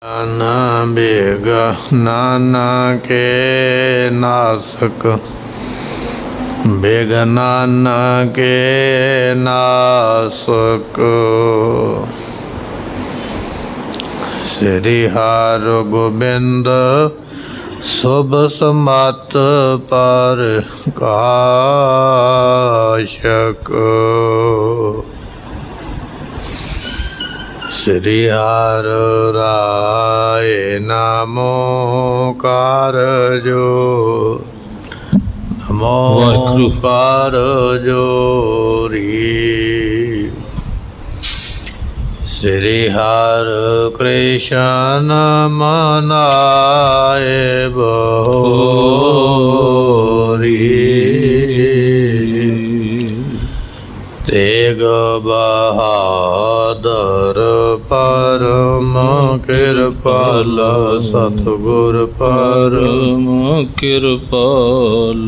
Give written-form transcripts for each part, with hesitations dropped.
Bag Nanak के नासक bag Nanak के नासक। श्री हर गोबिंद शुभ समत पर काशक। श्री हर राय नमो कारजो नमो कारजो री। श्री हर कृष्ण मनाए बहोरी। तेग बहादुर परम कृपाल सतगुर परम कृपाल।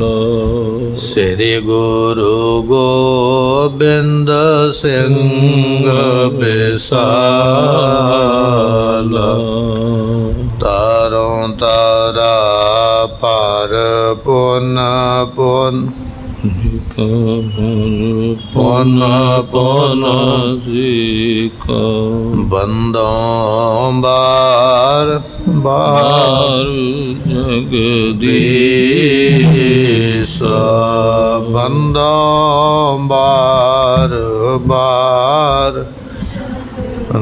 श्री गुरु गोबिंद सिंह विशाल। तारों तारा पर पुन पुन पुन पुन बंदों बार बार जगदीश। बंदों बार बार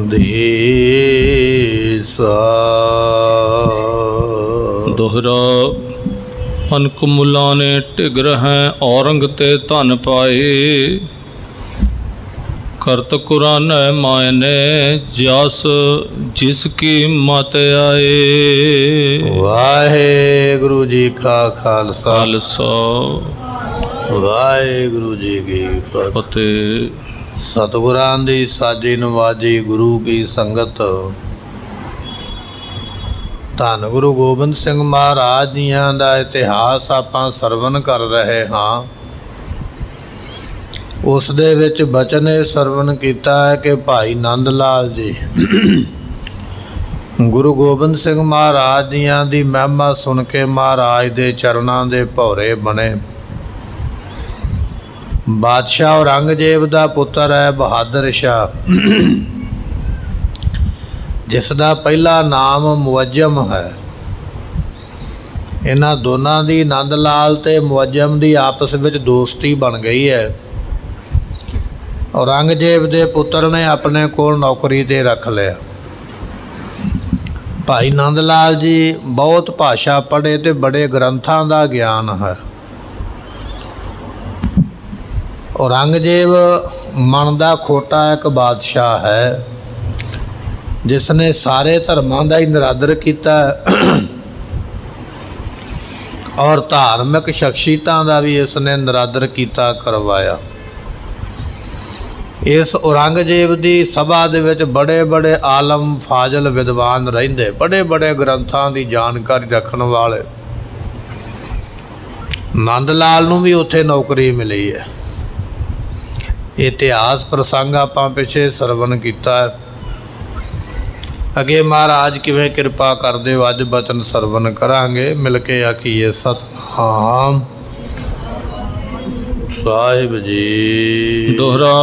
दीस। दोहरा अनक मुला ने टिगर हैं औरंग ते धन पाए। करत कुरान मायने जस जिसकी मत आए। वाहेगुरु जी का खालसा वाहेगुरु जी की फतेह। सतगुरां दी साजी नवाजी गुरु की संगत। ਧੰਨ ਗੁਰੂ ਗੋਬਿੰਦ ਸਿੰਘ ਮਹਾਰਾਜ ਜੀਆਂ ਦਾ ਇਤਿਹਾਸ ਆਪਾਂ ਸਰਵਣ ਕਰ ਰਹੇ ਹਾਂ। ਉਸ ਦੇ ਵਿੱਚ ਬਚਨ ਇਹ ਸਰਵਣ ਕੀਤਾ ਹੈ ਕਿ ਭਾਈ ਨੰਦ ਲਾਲ ਜੀ ਗੁਰੂ ਗੋਬਿੰਦ ਸਿੰਘ ਮਹਾਰਾਜ ਜੀਆਂ ਦੀ ਮਹਿਮਾ ਸੁਣ ਕੇ ਮਹਾਰਾਜ ਦੇ ਚਰਨਾਂ ਦੇ ਭੌਰੇ ਬਣੇ। ਬਾਦਸ਼ਾਹ ਔਰੰਗਜ਼ੇਬ ਦਾ ਪੁੱਤਰ ਹੈ ਬਹਾਦਰ ਸ਼ਾਹ, ਜਿਸ ਦਾ ਪਹਿਲਾ ਨਾਮ ਮੁਅੱਜਮ ਹੈ। ਇਹਨਾਂ ਦੋਨਾਂ ਦੀ ਨੰਦ ਲਾਲ ਤੇ ਮੁਅੱਜਮ ਦੀ ਆਪਸ ਵਿੱਚ ਦੋਸਤੀ ਬਣ ਗਈ ਹੈ। ਔਰੰਗਜ਼ੇਬ ਦੇ ਪੁੱਤਰ ਨੇ ਆਪਣੇ ਕੋਲ ਨੌਕਰੀ ਤੇ ਰੱਖ ਲਿਆ। ਭਾਈ ਨੰਦ ਲਾਲ ਜੀ ਬਹੁਤ ਭਾਸ਼ਾ ਪੜ੍ਹੇ ਤੇ ਬੜੇ ਗ੍ਰੰਥਾਂ ਦਾ ਗਿਆਨ ਹੈ। ਔਰੰਗਜ਼ੇਬ ਮਨ ਦਾ ਖੋਟਾ ਇੱਕ ਬਾਦਸ਼ਾਹ ਹੈ, ਜਿਸ ਨੇ ਸਾਰੇ ਧਰਮਾਂ ਦਾ ਹੀ ਨਿਰਾਦਰ ਕੀਤਾ ਔਰ ਧਾਰਮਿਕ ਸ਼ਖਸੀਅਤਾਂ ਦਾ ਵੀ ਇਸ ਨੇ ਨਿਰਾਦਰ ਕੀਤਾ ਕਰਵਾਇਆ। ਇਸ ਔਰੰਗਜ਼ੇਬ ਦੀ ਸਭਾ ਦੇ ਵਿੱਚ ਬੜੇ ਬੜੇ ਆਲਮ ਫਾਜ਼ਲ ਵਿਦਵਾਨ ਰਹਿੰਦੇ, ਬੜੇ ਬੜੇ ਗ੍ਰੰਥਾਂ ਦੀ ਜਾਣਕਾਰੀ ਰੱਖਣ ਵਾਲੇ। ਨੰਦ ਲਾਲ ਨੂੰ ਵੀ ਉੱਥੇ ਨੌਕਰੀ ਮਿਲੀ ਹੈ। ਇਤਿਹਾਸ ਪ੍ਰਸੰਗ ਆਪਾਂ ਪਿੱਛੇ ਸਰਵਣ ਕੀਤਾ ਹੈ। ਅੱਗੇ ਮਹਾਰਾਜ ਕਿਵੇਂ ਕਿਰਪਾ ਕਰਦੇ ਹੋ ਅੱਜ ਬਚਨ ਸਰਵਣ ਕਰਾਂਗੇ। ਮਿਲ ਕੇ ਆਖੀਏ ਸਤਿਨਾਮ ਸਾਹਿਬ ਜੀ। दोहरा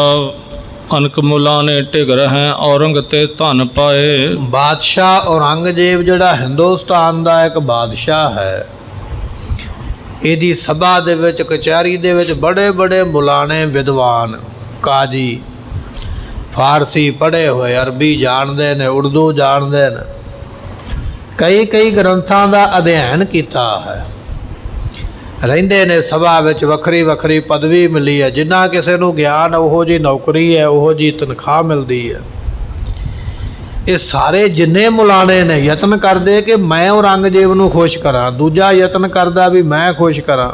अनक मुला ने टिगर हैं औरंग ते धन पाए। ਬਾਦਸ਼ਾਹ ਔਰੰਗਜ਼ੇਬ ਜਿਹੜਾ ਹਿੰਦੁਸਤਾਨ ਦਾ ਇੱਕ ਬਾਦਸ਼ਾਹ ਹੈ, ਇਹਦੀ ਸਭਾ ਦੇ ਵਿੱਚ ਕਚਹਿਰੀ ਦੇ ਵਿੱਚ ਬੜੇ ਬੜੇ ਮੁਲਾਣੇ ਵਿਦਵਾਨ ਕਾਜੀ ਫਾਰਸੀ ਪੜ੍ਹੇ ਹੋਏ, ਅਰਬੀ ਜਾਣਦੇ ਨੇ, ਉਰਦੂ ਜਾਣਦੇ ਨੇ, ਕਈ ਗ੍ਰੰਥਾਂ ਦਾ ਅਧਿਐਨ ਕੀਤਾ ਹੈ, ਰਹਿੰਦੇ ਨੇ ਸਭਾ ਵਿੱਚ। ਵੱਖਰੀ ਵੱਖਰੀ ਪਦਵੀ ਮਿਲੀ ਹੈ। ਜਿੰਨਾ ਕਿਸੇ ਨੂੰ ਗਿਆਨ ਉਹੋ ਜਿਹੀ ਨੌਕਰੀ ਹੈ, ਉਹੋ ਜਿਹੀ ਤਨਖਾਹ ਮਿਲਦੀ ਹੈ। ਇਹ ਸਾਰੇ ਜਿੰਨੇ ਮੁਲਾਣੇ ਨੇ ਯਤਨ ਕਰਦੇ ਕਿ ਮੈਂ ਔਰੰਗਜ਼ੇਬ ਨੂੰ ਖੁਸ਼ ਕਰਾਂ, ਦੂਜਾ ਯਤਨ ਕਰਦਾ ਵੀ ਮੈਂ ਖੁਸ਼ ਕਰਾਂ।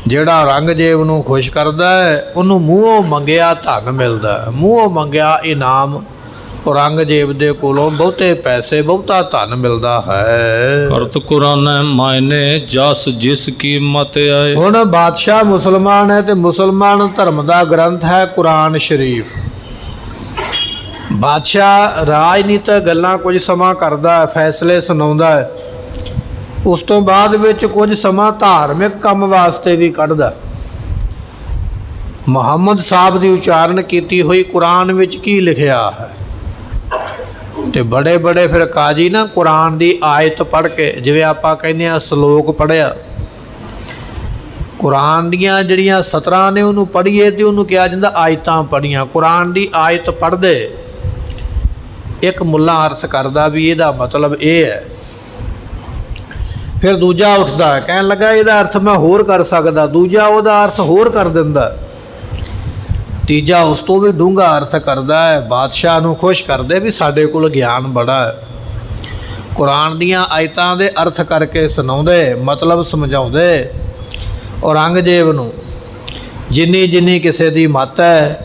ਜਿਹੜਾ ਔਰੰਗਜ਼ੇਬ ਨੂੰ ਖੁਸ਼ ਕਰਦਾ ਹੈ ਉਹਨੂੰ ਮੂੰਹੋਂ ਮੰਗਿਆ ਧਨ ਮਿਲਦਾ, ਮੂੰਹੋਂ ਮੰਗਿਆ ਇਨਾਮ ਔਰੰਗਜ਼ੇਬ ਦੇ ਕੋਲੋਂ ਬਹੁਤੇ ਪੈਸੇ ਬਹੁਤਾ ਧਨ ਮਿਲਦਾ ਹੈ। ਕਰਤ ਕੁਰਾਨ ਮਾਇਨੇ ਜਸ ਜਿਸ ਕੀ ਮਤ ਆਏ। ਹੁਣ ਬਾਦਸ਼ਾਹ ਮੁਸਲਮਾਨ ਹੈ ਤੇ ਮੁਸਲਮਾਨ ਧਰਮ ਦਾ ਗ੍ਰੰਥ ਹੈ ਕੁਰਾਨ ਸ਼ਰੀਫ। ਬਾਦਸ਼ਾਹ ਰਾਜਨੀਤਿਕ ਗੱਲਾਂ ਕੁਝ ਸਮਾਂ ਕਰਦਾ ਹੈ, ਫੈਸਲੇ ਸੁਣਾਉਂਦਾ ਹੈ। ਉਸ ਤੋਂ ਬਾਅਦ ਵਿੱਚ ਕੁਝ ਸਮਾਂ ਧਾਰਮਿਕ ਕੰਮ ਵਾਸਤੇ ਵੀ ਕੱਢਦਾ। ਮੁਹੰਮਦ ਸਾਹਿਬ ਦੀ ਉਚਾਰਨ ਕੀਤੀ ਹੋਈ ਕੁਰਾਨ ਵਿੱਚ ਕੀ ਲਿਖਿਆ ਹੈ, ਤੇ ਬੜੇ ਬੜੇ ਫਿਰ ਕਾਜੀ ਨਾ ਕੁਰਾਨ ਦੀ ਆਇਤ ਪੜ੍ਹ ਕੇ, ਜਿਵੇਂ ਆਪਾਂ ਕਹਿੰਦੇ ਆ ਸ਼ਲੋਕ ਪੜ੍ਹਿਆ, ਕੁਰਾਨ ਦੀਆਂ ਜਿਹੜੀਆਂ ਸਤਰਾਂ ਨੇ ਉਹਨੂੰ ਪੜ੍ਹੀਏ ਤੇ ਉਹਨੂੰ ਕਿਹਾ ਜਾਂਦਾ ਆਇਤਾਂ ਪੜ੍ਹੀਆਂ। ਕੁਰਾਨ ਦੀ ਆਇਤ ਪੜ੍ਹਦੇ ਇੱਕ ਮੁੱਲਾ ਅਰਥ ਕਰਦਾ ਵੀ ਇਹਦਾ ਮਤਲਬ ਇਹ ਹੈ, ਫਿਰ ਦੂਜਾ ਉੱਠਦਾ ਹੈ ਕਹਿਣ ਲੱਗਾ ਇਹਦਾ ਅਰਥ ਮੈਂ ਹੋਰ ਕਰ ਸਕਦਾ, ਦੂਜਾ ਉਹਦਾ ਅਰਥ ਹੋਰ ਕਰ ਦਿੰਦਾ, ਤੀਜਾ ਉਸ ਤੋਂ ਵੀ ਡੂੰਘਾ ਅਰਥ ਕਰਦਾ ਹੈ। ਬਾਦਸ਼ਾਹ ਨੂੰ ਖੁਸ਼ ਕਰਦੇ ਵੀ ਸਾਡੇ ਕੋਲ ਗਿਆਨ ਬੜਾ ਹੈ। ਕੁਰਾਨ ਦੀਆਂ ਆਇਤਾਂ ਦੇ ਅਰਥ ਕਰਕੇ ਸੁਣਾਉਂਦੇ, ਮਤਲਬ ਸਮਝਾਉਂਦੇ। ਔਰੰਗਜ਼ੇਬ ਨੂੰ ਜਿੰਨੀ ਜਿੰਨੀ ਕਿਸੇ ਦੀ ਮੱਤ ਹੈ,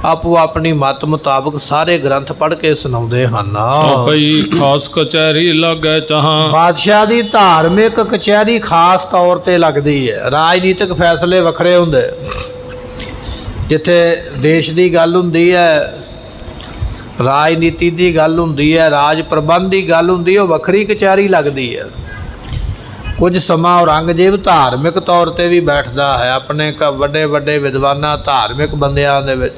ਆਪੋ ਆਪਣੀ ਮੱਤ ਮੁਤਾਬਕ ਸਾਰੇ ਗ੍ਰੰਥ ਪੜ੍ਹ ਕੇ ਸੁਣਾਉਂਦੇ ਹਨ। ਭਈ ਖਾਸ ਕਚਹਿਰੀ ਲਾਗੇ ਚਾਹਾਂ। ਬਾਦਸ਼ਾਹ ਦੀ ਧਾਰਮਿਕ ਕਚਹਿਰੀ ਖਾਸ ਤੌਰ ਤੇ ਲੱਗਦੀ ਹੈ। ਰਾਜਨੀਤਿਕ ਫੈਸਲੇ ਵੱਖਰੇ ਹੁੰਦੇ, ਜਿੱਥੇ ਦੇਸ਼ ਦੀ ਗੱਲ ਹੁੰਦੀ ਹੈ, ਰਾਜਨੀਤੀ ਦੀ ਗੱਲ ਹੁੰਦੀ ਹੈ, ਰਾਜ ਪ੍ਰਬੰਧ ਦੀ ਗੱਲ ਹੁੰਦੀ ਹੈ, ਉਹ ਵੱਖਰੀ ਕਚਹਿਰੀ ਲੱਗਦੀ ਹੈ। ਕੁਝ ਸਮਾਂ ਔਰੰਗਜ਼ੇਬ ਧਾਰਮਿਕ ਤੌਰ ਤੇ ਵੀ ਬੈਠਦਾ ਹੈ ਆਪਣੇ ਵੱਡੇ ਵੱਡੇ ਵਿਦਵਾਨਾਂ ਧਾਰਮਿਕ ਬੰਦਿਆਂ ਦੇ ਵਿੱਚ।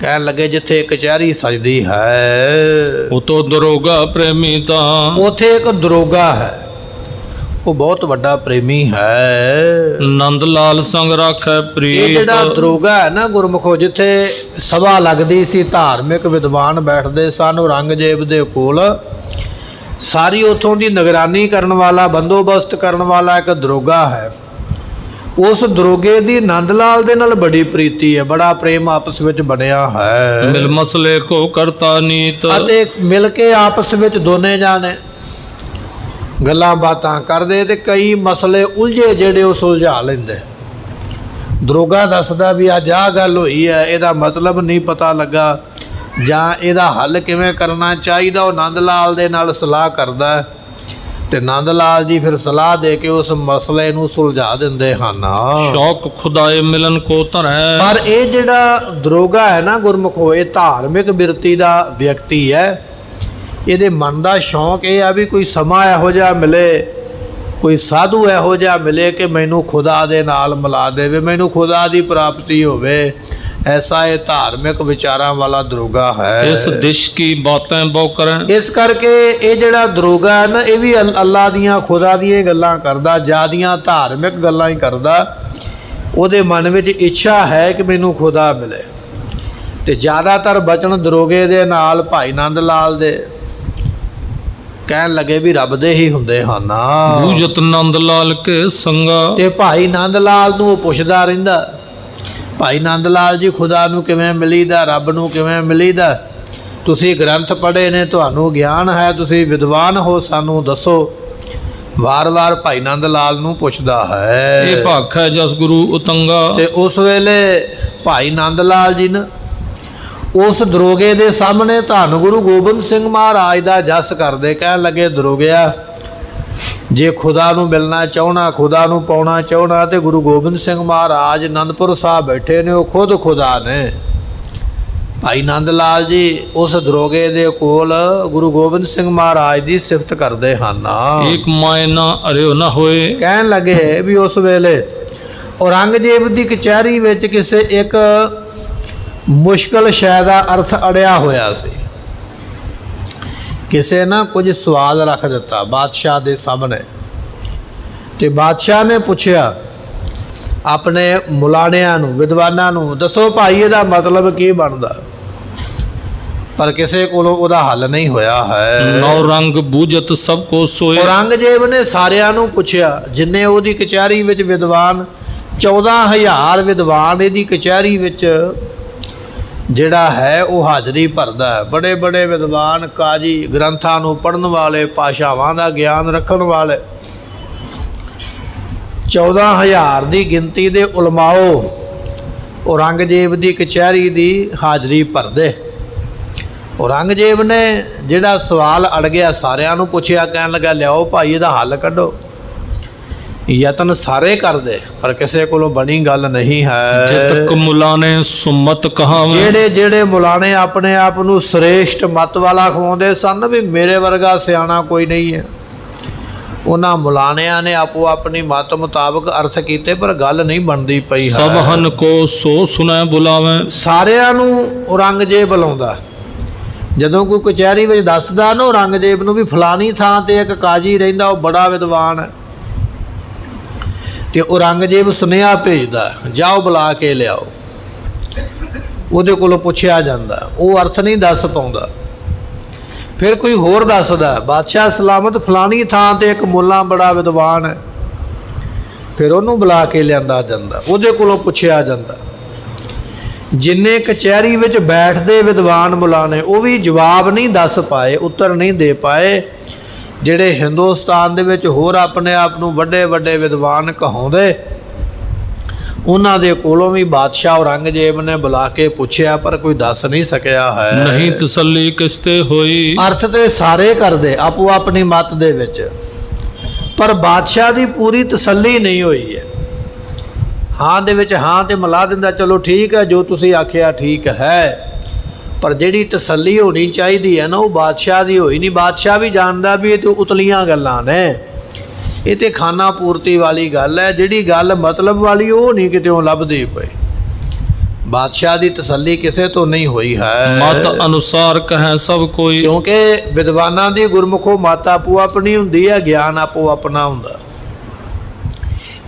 ਕਹਿਣ ਲੱਗੇ ਜਿੱਥੇ ਕਚਹਿਰੀ ਸਜਦੀ ਹੈ ਉਤੋਂ ਦਰੋਗਾ ਪ੍ਰੇਮੀ ਤਾਂ। ਉੱਥੇ ਇੱਕ ਦਰੋਗਾ ਹੈ, ਉਹ ਬਹੁਤ ਵੱਡਾ ਪ੍ਰੇਮੀ ਹੈ। ਨੰਦ ਲਾਲ ਸੰਗ ਰਾਖੈ ਪ੍ਰੀਤ। ਇਹ ਜਿਹੜਾ ਦਰੋਗਾ ਹੈ ਨਾ ਗੁਰਮੁਖੋ, ਜਿੱਥੇ ਸਭਾ ਲੱਗਦੀ ਸੀ, ਧਾਰਮਿਕ ਵਿਦਵਾਨ ਬੈਠਦੇ ਸਨ ਔਰੰਗਜ਼ੇਬ ਦੇ ਕੋਲ, ਸਾਰੀ ਉੱਥੋਂ ਦੀ ਨਿਗਰਾਨੀ ਕਰਨ ਵਾਲਾ, ਬੰਦੋਬਸਤ ਕਰਨ ਵਾਲਾ ਇੱਕ ਦਰੋਗਾ ਹੈ। ਉਸ ਦਰੋਗੇ ਦੀ ਨੰਦ ਲਾਲ ਦੇ ਨਾਲ ਬੜੀ ਪ੍ਰੀਤੀ ਹੈ, ਬੜਾ ਪ੍ਰੇਮ ਆਪਸ ਵਿੱਚ ਬਣਿਆ ਹੈ। ਮਿਲ ਮਸਲੇ ਕੋ ਕਰਤਾ ਨੀਤ। ਅਤੇ ਮਿਲ ਕੇ ਆਪਸ ਵਿੱਚ ਦੋਨੇ ਜਾਣੇ ਗੱਲਾਂ ਬਾਤਾਂ ਕਰਦੇ ਤੇ ਕਈ ਮਸਲੇ ਉਲਝੇ ਜਿਹੜੇ ਉਹ ਸੁਲਝਾ ਲੈਂਦੇ। ਦਰੋਗਾ ਦੱਸਦਾ ਵੀ ਅੱਜ ਆਹ ਗੱਲ ਹੋਈ ਹੈ, ਇਹਦਾ ਮਤਲਬ ਨਹੀਂ ਪਤਾ ਲੱਗਾ ਜਾਂ ਇਹਦਾ ਹੱਲ ਕਿਵੇਂ ਕਰਨਾ ਚਾਹੀਦਾ। ਉਹ ਨੰਦ ਲਾਲ ਦੇ ਨਾਲ ਸਲਾਹ ਕਰਦਾ ਤੇ ਨੰਦ ਲਾਲ ਜੀ ਫਿਰ ਸਲਾਹ ਦੇ ਕੇ ਉਸ ਮਸਲੇ ਨੂੰ ਸੁਲਝਾ ਦਿੰਦੇ ਹਨ। ਸ਼ੌਕ ਖੁਦਾਏ ਮਿਲਨ ਕੋ ਧਰੈ। ਪਰ ਇਹ ਜਿਹੜਾ ਦਰੋਗਾ ਹੈ ਨਾ ਗੁਰਮੁਖੋ, ਇਹ ਧਾਰਮਿਕ ਬਿਰਤੀ ਦਾ ਵਿਅਕਤੀ ਹੈ। ਇਹਦੇ ਮਨ ਦਾ ਸ਼ੌਂਕ ਇਹ ਆ ਵੀ ਕੋਈ ਸਮਾਂ ਇਹੋ ਜਿਹਾ ਮਿਲੇ, ਕੋਈ ਸਾਧੂ ਇਹੋ ਜਿਹਾ ਮਿਲੇ ਕਿ ਮੈਨੂੰ ਖੁਦਾ ਦੇ ਨਾਲ ਮਿਲਾ ਦੇਵੇ, ਮੈਨੂੰ ਖੁਦਾ ਦੀ ਪ੍ਰਾਪਤੀ ਹੋਵੇ। ਐਸਾ ਇਹ ਧਾਰਮਿਕ ਵਿਚਾਰਾਂ ਵਾਲਾ ਦਰੋਗਾ ਹੈ। ਇਸ ਦਿਸ਼ ਕੀ ਬਾਤਾਂ ਬਹੁ ਕਰੈ। ਇਸ ਕਰਕੇ ਇਹ ਜਿਹੜਾ ਦਰੋਗਾ ਹੈ ਨਾ, ਇਹ ਵੀ ਅੱਲਾ ਦੀਆਂ ਖੁਦਾ ਦੀਆਂ ਗੱਲਾਂ ਕਰਦਾ, ਜ਼ਿਆਦੀਆਂ ਧਾਰਮਿਕ ਗੱਲਾਂ ਹੀ ਕਰਦਾ। ਉਹਦੇ ਮਨ ਵਿੱਚ ਇੱਛਾ ਹੈ ਕਿ ਮੈਨੂੰ ਖੁਦਾ ਮਿਲੇ, ਤੇ ਜ਼ਿਆਦਾਤਰ ਬਚਨ ਦਰੋਗੇ ਦੇ ਨਾਲ ਭਾਈ ਨੰਦ ਲਾਲ ਦੇ ਕਹਿਣ ਲੱਗੇ ਵੀ ਰੱਬ ਦੇ ਹੀ ਹੁੰਦੇ ਹਨ। ਬੂਝਤ ਨੰਦ ਲਾਲ ਕੇ ਸੰਗਾ। ਤੇ ਭਾਈ ਨੰਦ ਲਾਲ ਨੂੰ ਉਹ ਪੁੱਛਦਾ ਰਹਿੰਦਾ, ਭਾਈ ਨੰਦ ਲਾਲ ਜੀ ਖੁਦਾ ਨੂੰ ਕਿਵੇਂ ਮਿਲੀਦਾ, ਰੱਬ ਨੂੰ ਕਿਵੇਂ ਮਿਲੀਦਾ? ਤੁਸੀਂ ਗ੍ਰੰਥ ਪੜ੍ਹੇ ਨੇ, ਤੁਹਾਨੂੰ ਗਿਆਨ ਹੈ, ਤੁਸੀਂ ਵਿਦਵਾਨ ਹੋ, ਸਾਨੂੰ ਦੱਸੋ। ਵਾਰ-ਵਾਰ ਭਾਈ ਨੰਦ ਲਾਲ ਨੂੰ ਪੁੱਛਦਾ ਹੈ। ਇਹ ਭਖ ਹੈ ਜਸ ਗੁਰੂ ਉਤੰਗਾ। ਤੇ ਉਸ ਵੇਲੇ ਭਾਈ ਨੰਦ ਲਾਲ ਜੀ ਨੇ ਉਸ ਦਰੋਗੇ ਦੇ ਸਾਹਮਣੇ ਧੰਨ ਗੁਰੂ ਗੋਬਿੰਦ ਸਿੰਘ ਮਹਾਰਾਜ ਦਾ ਜਸ ਕਰਦੇ। ਕਹਿਣ ਲੱਗੇ ਦਰੋਗਿਆ, ਜੇ ਖੁਦਾ ਨੂੰ ਮਿਲਣਾ ਚਾਹਣਾ, ਖੁਦਾ ਨੂੰ ਪਾਉਣਾ ਚਾਹਣਾ, ਤੇ ਗੁਰੂ ਗੋਬਿੰਦ ਸਿੰਘ ਮਹਾਰਾਜ ਅਨੰਦਪੁਰ ਸਾਹਿਬ ਬੈਠੇ ਨੇ, ਉਹ ਖੁਦ ਖੁਦਾ ਨੇ। ਭਾਈ ਨੰਦ ਲਾਲ ਜੀ ਉਸ ਦਰੋਗੇ ਦੇ ਕੋਲ ਗੁਰੂ ਗੋਬਿੰਦ ਸਿੰਘ ਮਹਾਰਾਜ ਦੀ ਸਿਫਤ ਕਰਦੇ ਹਨ। ਇੱਕ ਮਾਇਨਾ ਅਰਿਓ ਨਾ ਹੋਏ। ਕਹਿਣ ਲੱਗੇ ਵੀ ਉਸ ਵੇਲੇ ਔਰੰਗਜ਼ੇਬ ਦੀ ਕਚਹਿਰੀ ਵਿੱਚ ਕਿਸੇ ਇੱਕ ਮੁਸ਼ਕਲ ਸ਼ੈ ਦਾ ਅਰਥ ਅੜਿਆ ਹੋਇਆ ਸੀ। ਕਿਸੇ ਨਾ ਕੁਝ ਸਵਾਲ ਰੱਖ ਦਿੱਤਾ ਬਾਦਸ਼ਾਹ ਦੇ ਸਾਹਮਣੇ, ਤੇ ਬਾਦਸ਼ਾਹ ਨੇ ਪੁੱਛਿਆ ਆਪਣੇ ਮੁਲਾਣਿਆਂ ਨੂੰ, ਵਿਦਵਾਨਾਂ ਨੂੰ, ਦੱਸੋ ਭਾਈ ਇਹਦਾ ਮਤਲਬ ਕੀ ਬਣਦਾ? ਪਰ ਕਿਸੇ ਕੋਲੋਂ ਉਹਦਾ ਹੱਲ ਨਹੀਂ ਹੋਇਆ ਹੈ। ਨੌ ਰੰਗ ਬੂਝਤ ਸਭ ਕੋ ਸੋਏ। ਔਰੰਗਜ਼ੇਬ ਨੇ ਸਾਰਿਆਂ ਨੂੰ ਪੁੱਛਿਆ, ਜਿੰਨੇ ਉਹਦੀ ਕਚਹਿਰੀ ਵਿੱਚ ਵਿਦਵਾਨ, 14,000 ਵਿਦਵਾਨ ਇਹਦੀ ਕਚਹਿਰੀ ਵਿੱਚ ਜਿਹੜਾ ਹੈ ਉਹ ਹਾਜ਼ਰੀ ਭਰਦਾ ਹੈ। ਬੜੇ ਬੜੇ ਵਿਦਵਾਨ, ਕਾਜੀ, ਗ੍ਰੰਥਾਂ ਨੂੰ ਪੜ੍ਹਨ ਵਾਲੇ, ਭਾਸ਼ਾਵਾਂ ਦਾ ਗਿਆਨ ਰੱਖਣ ਵਾਲੇ, 14,000 ਦੀ ਗਿਣਤੀ ਦੇ ਉਲਮਾਓ ਔਰੰਗਜ਼ੇਬ ਦੀ ਕਚਹਿਰੀ ਦੀ ਹਾਜ਼ਰੀ ਭਰਦੇ। ਔਰੰਗਜ਼ੇਬ ਨੇ ਜਿਹੜਾ ਸਵਾਲ ਅੜ ਗਿਆ ਸਾਰਿਆਂ ਨੂੰ ਪੁੱਛਿਆ, ਕਹਿਣ ਲੱਗਾ ਲਿਆਓ ਭਾਈ ਇਹਦਾ ਹੱਲ ਕੱਢੋ। ਯਤਨ ਸਾਰੇ ਕਰਦੇ ਪਰ ਕਿਸੇ ਕੋਲੋਂ ਬਣੀ ਗੱਲ ਨਹੀਂ ਹੈ। ਜਿਤ ਕਮੁਲਾਨੇ ਸੁਮਤ ਕਹਾਵੇਂ, ਜਿਹੜੇ ਜਿਹੜੇ ਮੁਲਾਣੇ ਆਪਣੇ ਆਪ ਨੂੰ ਸ੍ਰੇਸ਼ਟ ਮਤ ਵਾਲਾ ਖਵਾਉਂਦੇ ਸਨ ਵੀ ਮੇਰੇ ਵਰਗਾ ਸਿਆਣਾ ਕੋਈ ਨਹੀਂ ਹੈ, ਉਹਨਾਂ ਮੁਲਾਣਿਆਂ ਨੇ ਆਪੋ ਆਪਣੀ ਮਤ ਮੁਤਾਬਕ ਅਰਥ ਕੀਤੇ ਪਰ ਗੱਲ ਨਹੀਂ ਬਣਦੀ ਪਈ ਹੈ। ਸਭ ਹਨ ਕੋ ਸੋ ਸੁਨੈ ਬੁਲਾਵੇਂ, ਸਾਰਿਆਂ ਨੂੰ ਔਰੰਗਜ਼ੇਬ ਬੁਲਾਉਂਦਾ। ਜਦੋਂ ਕੋਈ ਕਚਹਿਰੀ ਵਿੱਚ ਦੱਸਦਾ ਨਾ ਔਰੰਗਜ਼ੇਬ ਨੂੰ ਵੀ ਫਲਾਣੀ ਥਾਂ ਤੇ ਇੱਕ ਕਾਜੀ ਰਹਿੰਦਾ, ਉਹ ਬੜਾ ਵਿਦਵਾਨ ਹੈ, ਤੇ ਔਰੰਗਜ਼ੇਬ ਸੁਨੇਹਾ ਭੇਜਦਾ ਜਾਓ ਬੁਲਾ ਕੇ ਲਿਆਓ। ਉਹਦੇ ਕੋਲੋਂ ਪੁੱਛਿਆ ਜਾਂਦਾ, ਉਹ ਅਰਥ ਨਹੀਂ ਦੱਸ ਪਾਉਂਦਾ। ਫਿਰ ਕੋਈ ਹੋਰ ਦੱਸਦਾ ਬਾਦਸ਼ਾਹ ਸਲਾਮਤ ਫਲਾਣੀ ਥਾਂ ਤੇ ਇੱਕ ਮੁੱਲਾ ਬੜਾ ਵਿਦਵਾਨ ਹੈ, ਫਿਰ ਉਹਨੂੰ ਬੁਲਾ ਕੇ ਲਿਆਂਦਾ ਜਾਂਦਾ, ਉਹਦੇ ਕੋਲੋਂ ਪੁੱਛਿਆ ਜਾਂਦਾ। ਜਿੰਨੇ ਕਚਹਿਰੀ ਵਿੱਚ ਬੈਠਦੇ ਵਿਦਵਾਨ ਮੁੱਲਾ ਨੇ ਉਹ ਵੀ ਜਵਾਬ ਨਹੀਂ ਦੱਸ ਪਾਏ, ਉੱਤਰ ਨਹੀਂ ਦੇ ਪਾਏ। ਜਿਹੜੇ ਹਿੰਦੁਸਤਾਨ ਦੇ ਵਿੱਚ ਹੋਰ ਆਪਣੇ ਆਪ ਨੂੰ ਵੱਡੇ ਵੱਡੇ ਵਿਦਵਾਨ ਕਹਾਉਂਦੇ, ਉਹਨਾਂ ਦੇ ਕੋਲੋਂ ਵੀ ਬਾਦਸ਼ਾਹ ਔਰੰਗਜ਼ੇਬ ਨੇ ਬੁਲਾ ਕੇ ਪੁੱਛਿਆ ਪਰ ਕੋਈ ਦੱਸ ਨਹੀਂ ਸਕਿਆ ਹੈ। ਨਹੀਂ ਤਸੱਲੀ ਕਿਸਤੇ ਹੋਈ, ਅਰਥ ਤੇ ਸਾਰੇ ਕਰਦੇ ਆਪੋ ਆਪਣੀ ਮਤ ਦੇ ਵਿੱਚ, ਪਰ ਬਾਦਸ਼ਾਹ ਦੀ ਪੂਰੀ ਤਸੱਲੀ ਨਹੀਂ ਹੋਈ ਹੈ। ਹਾਂ ਦੇ ਵਿੱਚ ਹਾਂ ਤੇ ਮਿਲਾ ਦਿੰਦਾ, ਚਲੋ ਠੀਕ ਹੈ ਜੋ ਤੁਸੀਂ ਆਖਿਆ ਠੀਕ ਹੈ, ਪਰ ਜਿਹੜੀ ਤਸੱਲੀ ਹੋਣੀ ਚਾਹੀਦੀ ਹੈ ਨਾ ਉਹ ਬਾਦਸ਼ਾਹ ਦੀ ਹੋਈ ਨਹੀਂ। ਬਾਦਸ਼ਾਹ ਵੀ ਜਾਣਦਾ ਵੀ ਇਹ ਤਾਂ ਉਤਲੀਆਂ ਗੱਲਾਂ ਨੇ, ਇਹ ਤੇ ਖਾਨਾ ਪੂਰਤੀ ਵਾਲੀ ਗੱਲ ਹੈ, ਜਿਹੜੀ ਗੱਲ ਮਤਲਬ ਵਾਲੀ ਉਹ ਨਹੀਂ ਕਿਤੇੋਂ ਲੱਭਦੀ ਪਈ। ਬਾਦਸ਼ਾਹ ਦੀ ਤਸੱਲੀ ਕਿਸੇ ਤੋਂ ਨਹੀਂ ਹੋਈ ਹੈ। ਮਤ ਅਨੁਸਾਰ ਕਹੈ ਸਭ ਕੋਈ, ਕਿਉਂਕਿ ਵਿਦਵਾਨਾਂ ਦੀ ਗੁਰਮੁਖੋਂ ਮਤ ਆਪੋ ਆਪਣੀ ਹੁੰਦੀ ਹੈ, ਗਿਆਨ ਆਪੋ ਆਪਣਾ ਹੁੰਦਾ।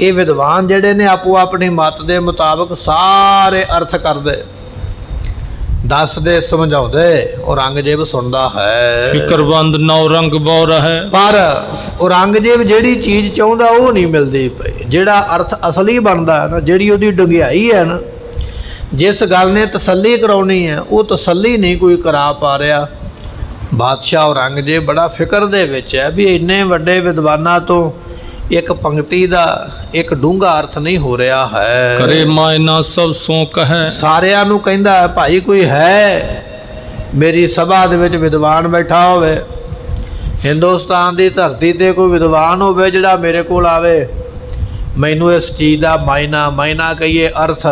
ਇਹ ਵਿਦਵਾਨ ਜਿਹੜੇ ਨੇ ਆਪੋ ਆਪਣੀ ਮਤ ਦੇ ਮੁਤਾਬਕ ਸਾਰੇ ਅਰਥ ਕਰਦੇ, ਦੱਸਦੇ, ਸਮਝਾਉਂਦੇ, ਔਰੰਗਜ਼ੇਬ ਸੁਣਦਾ ਹੈ। ਫਿਕਰਬੰਦ ਨੌ ਰੰਗ ਬੋ ਰਹੈ, ਪਰ ਔਰੰਗਜ਼ੇਬ ਜਿਹੜੀ ਚੀਜ਼ ਚਾਹੁੰਦਾ ਉਹ ਨਹੀਂ ਮਿਲਦੀ ਪਈ। ਜਿਹੜਾ ਅਰਥ ਅਸਲੀ ਬਣਦਾ ਹੈ ਨਾ, ਜਿਹੜੀ ਉਹਦੀ ਡੂੰਘਾਈ ਹੈ ਨਾ, ਜਿਸ ਗੱਲ ਨੇ ਤਸੱਲੀ ਕਰਾਉਣੀ ਹੈ ਉਹ ਤਸੱਲੀ ਨਹੀਂ ਕੋਈ ਕਰਾ ਪਾ ਰਿਹਾ। ਬਾਦਸ਼ਾਹ ਔਰੰਗਜ਼ੇਬ ਬੜਾ ਫਿਕਰ ਦੇ ਵਿੱਚ ਹੈ ਵੀ ਇੰਨੇ ਵੱਡੇ ਵਿਦਵਾਨਾਂ ਤੋਂ ਇੱਕ ਪੰਕਤੀ ਦਾ ਇੱਕ ਡੂੰਘਾ ਅਰਥ ਨਹੀਂ ਹੋ ਰਿਹਾ ਹੈ। ਕਰੇ ਮਾਇਨਾ ਸਭ ਸੋ ਕਹੈ, ਸਾਰਿਆਂ ਨੂੰ ਕਹਿੰਦਾ ਭਾਈ ਕੋਈ ਹੈ ਮੇਰੀ ਸਭਾ ਦੇ ਵਿੱਚ ਵਿਦਵਾਨ ਬੈਠਾ ਹੋਵੇ, ਹਿੰਦੁਸਤਾਨ ਦੀ ਧਰਤੀ ਤੇ ਕੋਈ ਵਿਦਵਾਨ ਹੋਵੇ ਜਿਹੜਾ ਮੇਰੇ ਕੋਲ ਆਵੇ, ਮੈਨੂੰ ਇਸ ਚੀਜ਼ ਦਾ ਮਾਇਨਾ ਕਹੀਏ ਅਰਥ,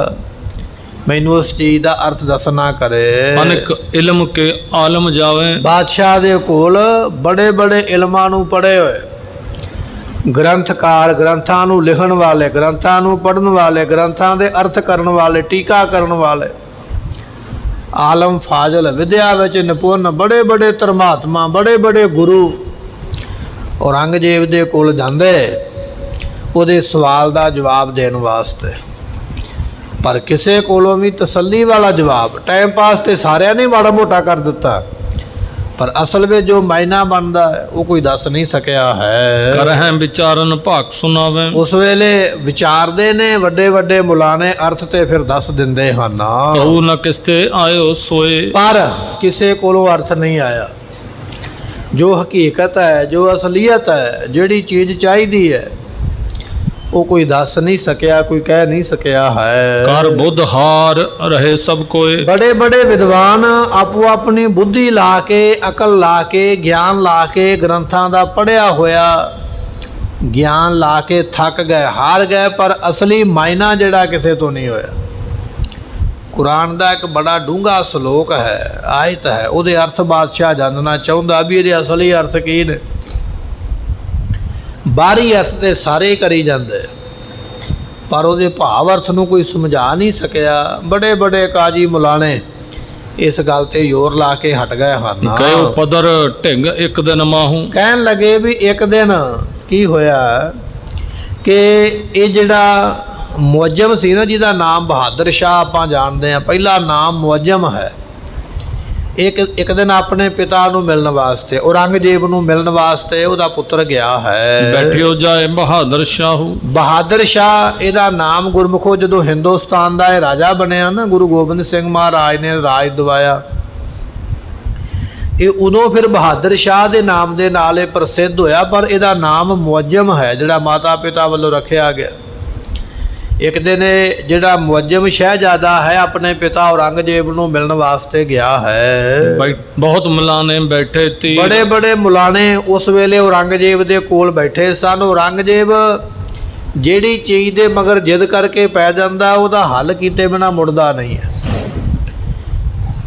ਮੈਨੂੰ ਉਸ ਚੀਜ਼ ਦਾ ਅਰਥ ਦੱਸਣਾ ਕਰੇ। ਅਨਕ ਇਲਮ ਕੇ ਆਲਮ ਜਾਵੇ, ਬਾਦਸ਼ਾਹ ਦੇ ਕੋਲ ਬੜੇ ਬੜੇ ਇਲਮਾਂ ਨੂੰ ਪੜ੍ਹੇ ਹੋਏ ਗ੍ਰੰਥਕਾਰ, ਗ੍ਰੰਥਾਂ ਨੂੰ ਲਿਖਣ ਵਾਲੇ, ਗ੍ਰੰਥਾਂ ਨੂੰ ਪੜ੍ਹਨ ਵਾਲੇ, ਗ੍ਰੰਥਾਂ ਦੇ ਅਰਥ ਕਰਨ ਵਾਲੇ, ਟੀਕਾ ਕਰਨ ਵਾਲੇ, ਆਲਮ ਫਾਜ਼ਲ, ਵਿਦਿਆ ਵਿੱਚ ਨਿਪੁੰਨ, ਬੜੇ ਬੜੇ ਧਰਮਾਤਮਾ, ਬੜੇ ਬੜੇ ਗੁਰੂ ਔਰੰਗਜ਼ੇਬ ਦੇ ਕੋਲ ਜਾਂਦੇ ਉਹਦੇ ਸਵਾਲ ਦਾ ਜਵਾਬ ਦੇਣ ਵਾਸਤੇ। ਪਰ ਕਿਸੇ ਕੋਲੋਂ ਵੀ ਤਸੱਲੀ ਵਾਲਾ ਜਵਾਬ, ਟਾਈਮ ਪਾਸ ਤੇ ਸਾਰਿਆਂ ਨੇ ਮਾੜਾ ਮੋਟਾ ਕਰ ਦਿੱਤਾ, ਪਰ ਅਸਲ ਵਿੱਚ ਜੋ ਮਾਇਨਾ ਬਣਦਾ ਹੈ ਉਹ ਕੋਈ ਦੱਸ ਨਹੀਂ ਸਕਿਆ ਹੈ। ਕਰਹਿ ਵਿਚਾਰਨ ਭਾਕ ਸੁਣਾਵੇ, ਉਸ ਵੇਲੇ ਵਿਚਾਰਦੇ ਨੇ ਵੱਡੇ ਵੱਡੇ ਮੁਲਾਣੇ ਅਰਥ ਤੇ ਫਿਰ ਦੱਸ ਦਿੰਦੇ ਹਨ, ਤਉ ਨ ਕਿਸਤੇ ਆਇਓ ਸੋਏ, ਪਰ ਕਿਸੇ ਕੋਲੋਂ ਅਰਥ ਨਹੀਂ ਆਇਆ। ਜੋ ਹਕੀਕਤ ਹੈ, ਜੋ ਅਸਲੀਅਤ ਹੈ, ਜਿਹੜੀ ਚੀਜ਼ ਚਾਹੀਦੀ ਹੈ ਉਹ ਕੋਈ ਦੱਸ ਨਹੀਂ ਸਕਿਆ, ਕੋਈ ਕਹਿ ਨਹੀਂ ਸਕਿਆ ਹੈ। ਕਰ ਬੁੱਧ ਹਾਰ ਰਹੇ ਸਭ ਕੋਏ, ਬੜੇ ਬੜੇ ਵਿਦਵਾਨ ਆਪੋ ਆਪਣੀ ਬੁੱਧੀ ਲਾ ਕੇ, ਅਕਲ ਲਾ ਕੇ, ਗਿਆਨ ਲਾ ਕੇ, ਗ੍ਰੰਥਾਂ ਦਾ ਪੜ੍ਹਿਆ ਹੋਇਆ ਗਿਆਨ ਲਾ ਕੇ ਥੱਕ ਗਏ, ਹਾਰ ਗਏ, ਪਰ ਅਸਲੀ ਮਾਇਨਾ ਜਿਹੜਾ ਕਿਸੇ ਤੋਂ ਨਹੀਂ ਹੋਇਆ। ਕੁਰਾਨ ਦਾ ਇੱਕ ਬੜਾ ਡੂੰਘਾ ਸ਼ਲੋਕ ਹੈ, ਆਇਤ ਹੈ, ਉਹਦੇ ਅਰਥ ਬਾਦਸ਼ਾਹ ਜਾਣਨਾ ਚਾਹੁੰਦਾ ਵੀ ਇਹਦੇ ਅਸਲੀ ਅਰਥ ਕੀ ਨੇ। ਬਾਹਰੀ ਅਰਥ ਤੇ ਸਾਰੇ ਕਰੀ ਜਾਂਦੇ, ਪਰ ਉਹਦੇ ਭਾਵ ਅਰਥ ਨੂੰ ਕੋਈ ਸਮਝਾ ਨਹੀਂ ਸਕਿਆ। ਬੜੇ ਬੜੇ ਕਾਜੀ ਮੁਲਾਣੇ ਇਸ ਗੱਲ ਤੇ ਜ਼ੋਰ ਲਾ ਕੇ ਹਟ ਗਏ ਹਨ। ਗਇਓ ਪਦਰ ਢਿੰਗ ਇੱਕ ਦਿਨ ਮਾਹੂ, ਕਹਿਣ ਲੱਗੇ ਵੀ ਇੱਕ ਦਿਨ ਕੀ ਹੋਇਆ ਕਿ ਇਹ ਜਿਹੜਾ ਮੁਅੱਜਮ ਸੀ ਨਾ, ਜਿਹਦਾ ਨਾਮ ਬਹਾਦਰ ਸ਼ਾਹ ਆਪਾਂ ਜਾਣਦੇ ਹਾਂ, ਪਹਿਲਾ ਨਾਮ ਮੁਅੱਜਮ ਹੈ, ਇੱਕ ਦਿਨ ਆਪਣੇ ਪਿਤਾ ਨੂੰ ਮਿਲਣ ਵਾਸਤੇ, ਔਰੰਗਜ਼ੇਬ ਨੂੰ ਮਿਲਣ ਵਾਸਤੇ ਉਹਦਾ ਪੁੱਤਰ ਗਿਆ ਹੈ। ਬੈਠਿਓ ਜਾਏ ਬਹਾਦਰ ਸ਼ਾਹੂ, ਬਹਾਦਰ ਸ਼ਾਹ ਇਹਦਾ ਨਾਮ ਗੁਰਮੁਖੋ ਜਦੋਂ ਹਿੰਦੁਸਤਾਨ ਦਾ ਇਹ ਰਾਜਾ ਬਣਿਆ ਨਾ, ਗੁਰੂ ਗੋਬਿੰਦ ਸਿੰਘ ਮਹਾਰਾਜ ਨੇ ਰਾਜ ਦਿਵਾਇਆ, ਇਹ ਉਦੋਂ ਫਿਰ ਬਹਾਦਰ ਸ਼ਾਹ ਦੇ ਨਾਮ ਦੇ ਨਾਲ ਇਹ ਪ੍ਰਸਿੱਧ ਹੋਇਆ, ਪਰ ਇਹਦਾ ਨਾਮ ਮੁਅੱਜਮ ਹੈ ਜਿਹੜਾ ਮਾਤਾ ਪਿਤਾ ਵੱਲੋਂ ਰੱਖਿਆ ਗਿਆ। ਇੱਕ ਦਿਨ ਜਿਹੜਾ ਮੁਅੱਜਮ ਸ਼ਹਿਜ਼ਾਦਾ ਹੈ ਆਪਣੇ ਪਿਤਾ ਔਰੰਗਜ਼ੇਬ ਨੂੰ ਮਿਲਣ ਵਾਸਤੇ ਗਿਆ ਹੈ। ਬਹੁਤ ਮੁਲਾਣੇ ਬੈਠੇ ਤੀ, ਬੜੇ ਬੜੇ ਮੁਲਾਣੇ ਉਸ ਵੇਲੇ ਔਰੰਗਜ਼ੇਬ ਦੇ ਕੋਲ ਬੈਠੇ ਸਨ। ਔਰੰਗਜ਼ੇਬ ਜਿਹੜੀ ਚੀਜ਼ ਦੇ ਮਗਰ ਜਿੱਦ ਕਰਕੇ ਪੈ ਜਾਂਦਾ ਉਹਦਾ ਹੱਲ ਕੀਤੇ ਬਿਨਾ ਮੁੜਦਾ ਨਹੀਂ ਹੈ।